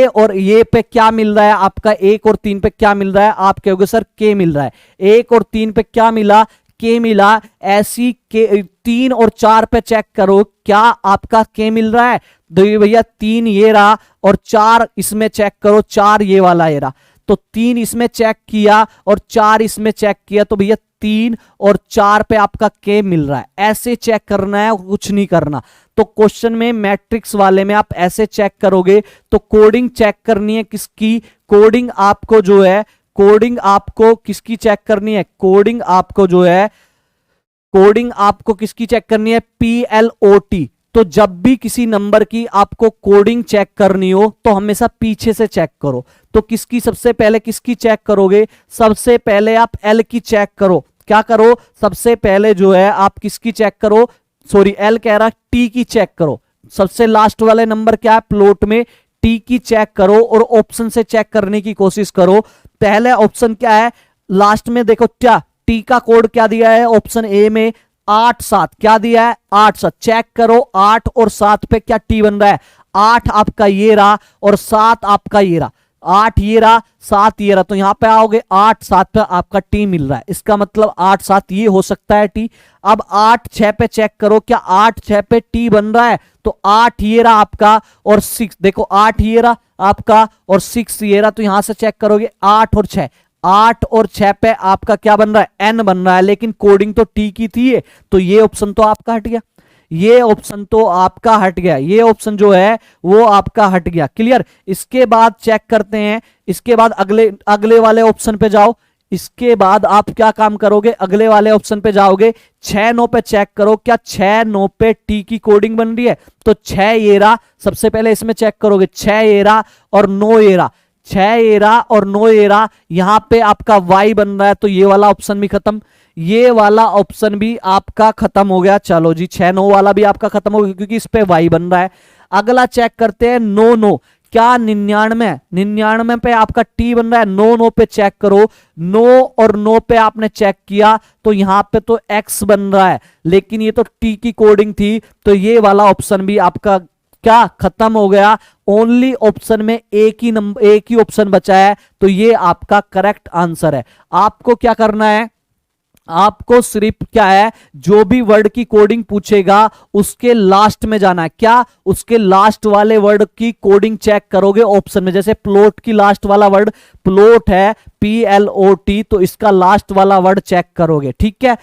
और ये पे क्या मिल रहा है आपका, 1 और 3 पे क्या मिल रहा है, आप कहोगे सर के मिल रहा है। 1 और 3 पे क्या मिला, के मिला। ऐसी के 3 और 4 पे चेक करो, क्या आपका के मिल रहा है, तो भैया 3 ये रहा और 4 इसमें चेक करो, 4 ये वाला ये रहा, तो 3 इसमें चेक किया और 4 इसमें चेक किया, तो भैया 3 और 4 पे आपका के मिल रहा है, ऐसे चेक करना है, कुछ नहीं करना। तो क्वेश्चन में मैट्रिक्स वाले में आप ऐसे चेक करोगे तो कोडिंग चेक करनी है किसकी, कोडिंग आपको जो है, कोडिंग आपको किसकी चेक करनी है, कोडिंग आपको जो है, कोडिंग आपको किसकी चेक करनी है, PLOT। तो जब भी किसी नंबर की आपको कोडिंग चेक करनी हो तो हमेशा पीछे से चेक करो। तो किसकी सबसे पहले किसकी चेक करोगे, सबसे पहले आप L की चेक करो। क्या करो, सबसे पहले जो है आप किसकी चेक करो, सॉरी L कह रहा, T की चेक करो। सबसे लास्ट वाले नंबर क्या है प्लॉट में, T की चेक करो और ऑप्शन से चेक करने की कोशिश करो। पहले ऑप्शन क्या है, लास्ट में देखो क्या T का कोड क्या दिया है, ऑप्शन ए में 8 7 क्या दिया है, 8 7। चेक करो 8 और 7 पे क्या T बन रहा है, 8 आपका ये रहा और 7 आपका ये रहा, 8 ये रहा 7 ये रहा। तो यहां पे आओगे 8 7 पे आपका T मिल रहा है, इसका मतलब 8 7 ये हो सकता है T। अब 8 6 पे चेक करो, क्या 8 6 पे T बन रहा है, तो 8 ये रहा आपका और 6, देखो 8 ये रहा आपका और 6 ये रहा। तो यहां से चेक करोगे 8 और 6, 8 और 6 पे आपका क्या बन रहा है, N बन रहा है, लेकिन कोडिंग तो T की थी है, तो ये ऑप्शन तो आपका हट गया, ये ऑप्शन तो आपका हट गया, ये ऑप्शन जो है वो आपका हट गया। क्लियर। इसके बाद चेक करते हैं, इसके बाद अगले वाले ऑप्शन पे जाओ। इसके बाद आप क्या काम करोगे, अगले वाले ऑप्शन पे जाओगे, 6 9 पे चेक करो, क्या 6 9 पे T की कोडिंग बन रही है, तो 6 ये रहा, सबसे पहले इसमें चेक करोगे 6 ये रहा और 9 ये रहा, 6 ये रहा और 9 ये रहा, यहां पे आपका Y बन रहा है, तो ये वाला ऑप्शन भी खत्म, ये वाला ऑप्शन भी आपका खत्म हो गया। चलो जी 6 9 वाला भी आपका खत्म हो गया क्योंकि इस पे Y बन रहा है। अगला चेक करते हैं 9 9, क्या 99, 99 पे आपका T बन रहा है, 9 9 पे चेक करो, 9 और 9 पे आपने चेक किया तो यहां पे तो X बन रहा है, लेकिन ये तो T की कोडिंग थी, तो ये वाला ऑप्शन भी आपका क्या खत्म हो गया। ओनली ऑप्शन में एक ही ऑप्शन बचा है, तो ये आपका करेक्ट आंसर है। आपको क्या करना है, आपको सिर्फ क्या है, जो भी वर्ड की कोडिंग पूछेगा उसके लास्ट में जाना है, क्या उसके लास्ट वाले वर्ड की कोडिंग चेक करोगे ऑप्शन में। जैसे प्लॉट की लास्ट वाला वर्ड प्लॉट है PLOT, तो इसका लास्ट वाला वर्ड चेक करोगे। ठीक है,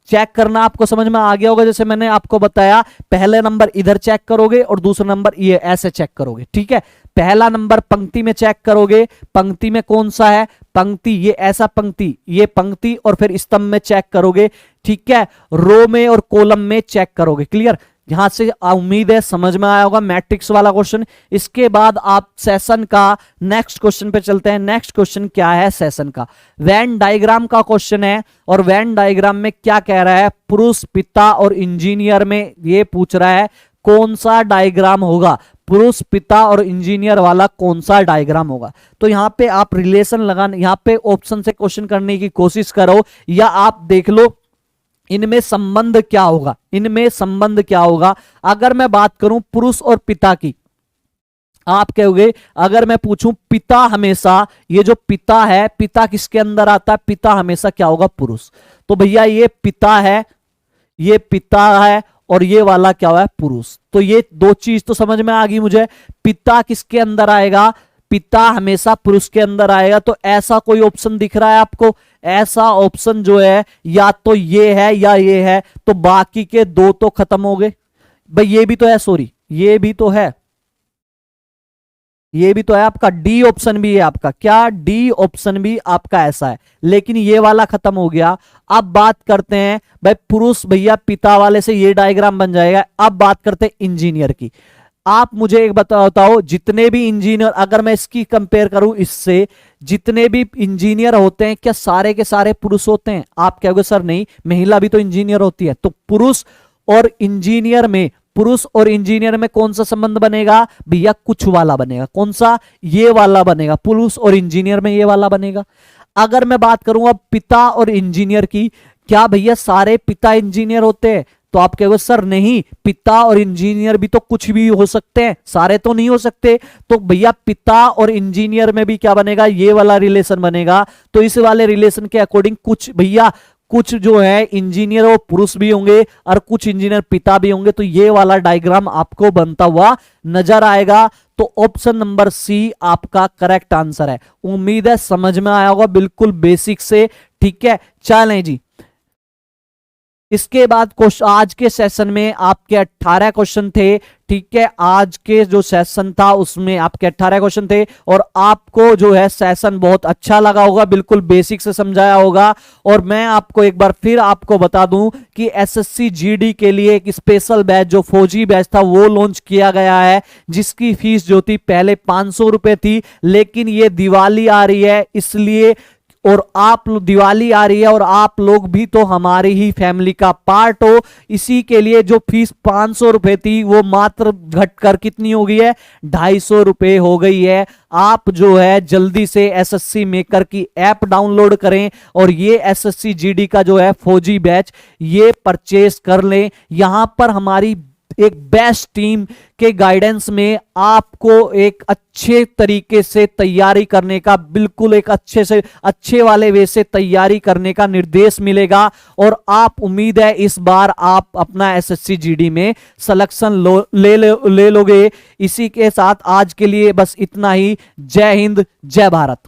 चेक करना आपको समझ में आ गया होगा। जैसे मैंने आपको बताया, पहले नंबर इधर चेक करोगे और दूसरा नंबर ये ऐसे चेक करोगे। ठीक है, पहला नंबर पंक्ति में चेक करोगे, पंक्ति में कौन सा है, पंक्ति ये ऐसा पंक्ति, ये पंक्ति, और फिर स्तंभ में चेक करोगे। ठीक है, रो में और कॉलम में चेक करोगे। क्लियर, यहां से उम्मीद है समझ में आया होगा मैट्रिक्स वाला क्वेश्चन। इसके बाद आप सेशन का नेक्स्ट क्वेश्चन पे चलते हैं। नेक्स्ट क्वेश्चन क्या है, सेशन का वेन डायग्राम का क्वेश्चन है। और वेन डायग्राम में क्या कह रहा है, पुरुष, पिता और इंजीनियर में ये पूछ रहा है कौन सा डायग्राम होगा, पुरुष, पिता और इंजीनियर वाला कौन सा डायग्राम होगा। तो यहां पे आप रिलेशन लगाने, यहां पे ऑप्शन से क्वेश्चन करने की कोशिश करो, या आप देख लो इनमें संबंध क्या होगा, इनमें संबंध क्या होगा। अगर मैं बात करूं पुरुष और पिता की, आप कहोगे, अगर मैं पूछूं पिता, हमेशा ये जो पिता है, पिता किसके अंदर आता है, पिता हमेशा क्या होगा, पुरुष। तो भैया ये पिता है, ये पिता है और ये वाला क्या हुआ है, पुरुष। तो ये दो चीज तो समझ में आ गई मुझे। पिता किसके अंदर आएगा, पिता हमेशा पुरुष के अंदर आएगा। तो ऐसा कोई ऑप्शन दिख रहा है आपको, ऐसा ऑप्शन जो है या तो ये है या ये है, तो बाकी के दो तो खत्म हो गए। भाई ये भी तो है, सॉरी ये भी तो है, ये भी तो है आपका, डी ऑप्शन भी है आपका, क्या डी ऑप्शन भी आपका ऐसा है, लेकिन ये वाला खत्म हो गया। अब बात करते हैं भाई पुरुष, भैया पिता वाले से ये डायग्राम बन जाएगा। अब बात करते हैं इंजीनियर की। आप मुझे एक बताओ, जितने भी इंजीनियर, अगर मैं इसकी कंपेयर करूं इससे, जितने भी इंजीनियर होते हैं क्या सारे के सारे पुरुष होते हैं? आप कहोगे सर नहीं, महिला भी तो इंजीनियर होती है। तो पुरुष और इंजीनियर में, पुरुष और इंजीनियर में कौन सा संबंध बनेगा भैया, कुछ वाला बनेगा। कौन सा, ये वाला बनेगा। पुरुष और इंजीनियर में ये वाला बनेगा। अगर मैं बात करूं अब पिता और इंजीनियर की, क्या भैया सारे पिता इंजीनियर होते हैं? तो आप कहोगे सर नहीं, पिता और इंजीनियर भी तो कुछ भी हो सकते हैं, सारे तो नहीं हो सकते। तो भैया पिता और इंजीनियर में भी क्या बनेगा, ये वाला रिलेशन बनेगा। तो इस वाले रिलेशन के अकॉर्डिंग कुछ भैया, कुछ जो है इंजीनियर वो पुरुष भी होंगे और कुछ इंजीनियर पिता भी होंगे। तो ये वाला डायग्राम आपको बनता हुआ नजर आएगा। तो ऑप्शन नंबर सी आपका करेक्ट आंसर है। उम्मीद है समझ में आया होगा, बिल्कुल बेसिक से। ठीक है, चलें जी, इसके बाद आज के सेशन में आपके 18 क्वेश्चन थे। ठीक है, आज के जो सेशन था उसमें आपके 18 क्वेश्चन थे और आपको जो है सेशन बहुत अच्छा लगा होगा, बिल्कुल बेसिक से समझाया होगा। और मैं आपको एक बार फिर आपको बता दूं कि एसएससी जीडी के लिए एक स्पेशल बैच जो फौजी बैच था वो लॉन्च किया गया है, जिसकी फीस जो थी पहले 500 रुपए थी, लेकिन ये दिवाली आ रही है इसलिए, और आप दिवाली आ रही है और आप लोग भी तो हमारी ही फैमिली का पार्ट हो, इसी के लिए जो फीस 500 रुपए थी वो मात्र घटकर कितनी हो गई है, 250 रुपए हो गई है। आप जो है जल्दी से एसएससी मेकर की ऐप डाउनलोड करें और ये एसएससी जीडी का जो है फौजी बैच ये परचेस कर लें। यहां पर हमारी एक बेस्ट टीम के गाइडेंस में आपको एक अच्छे तरीके से तैयारी करने का, बिल्कुल एक अच्छे वाले वे से तैयारी करने का निर्देश मिलेगा और आप उम्मीद है इस बार आप अपना एसएससी जीडी में सिलेक्शन ले लोगे। इसी के साथ आज के लिए बस इतना ही। जय हिंद, जय भारत।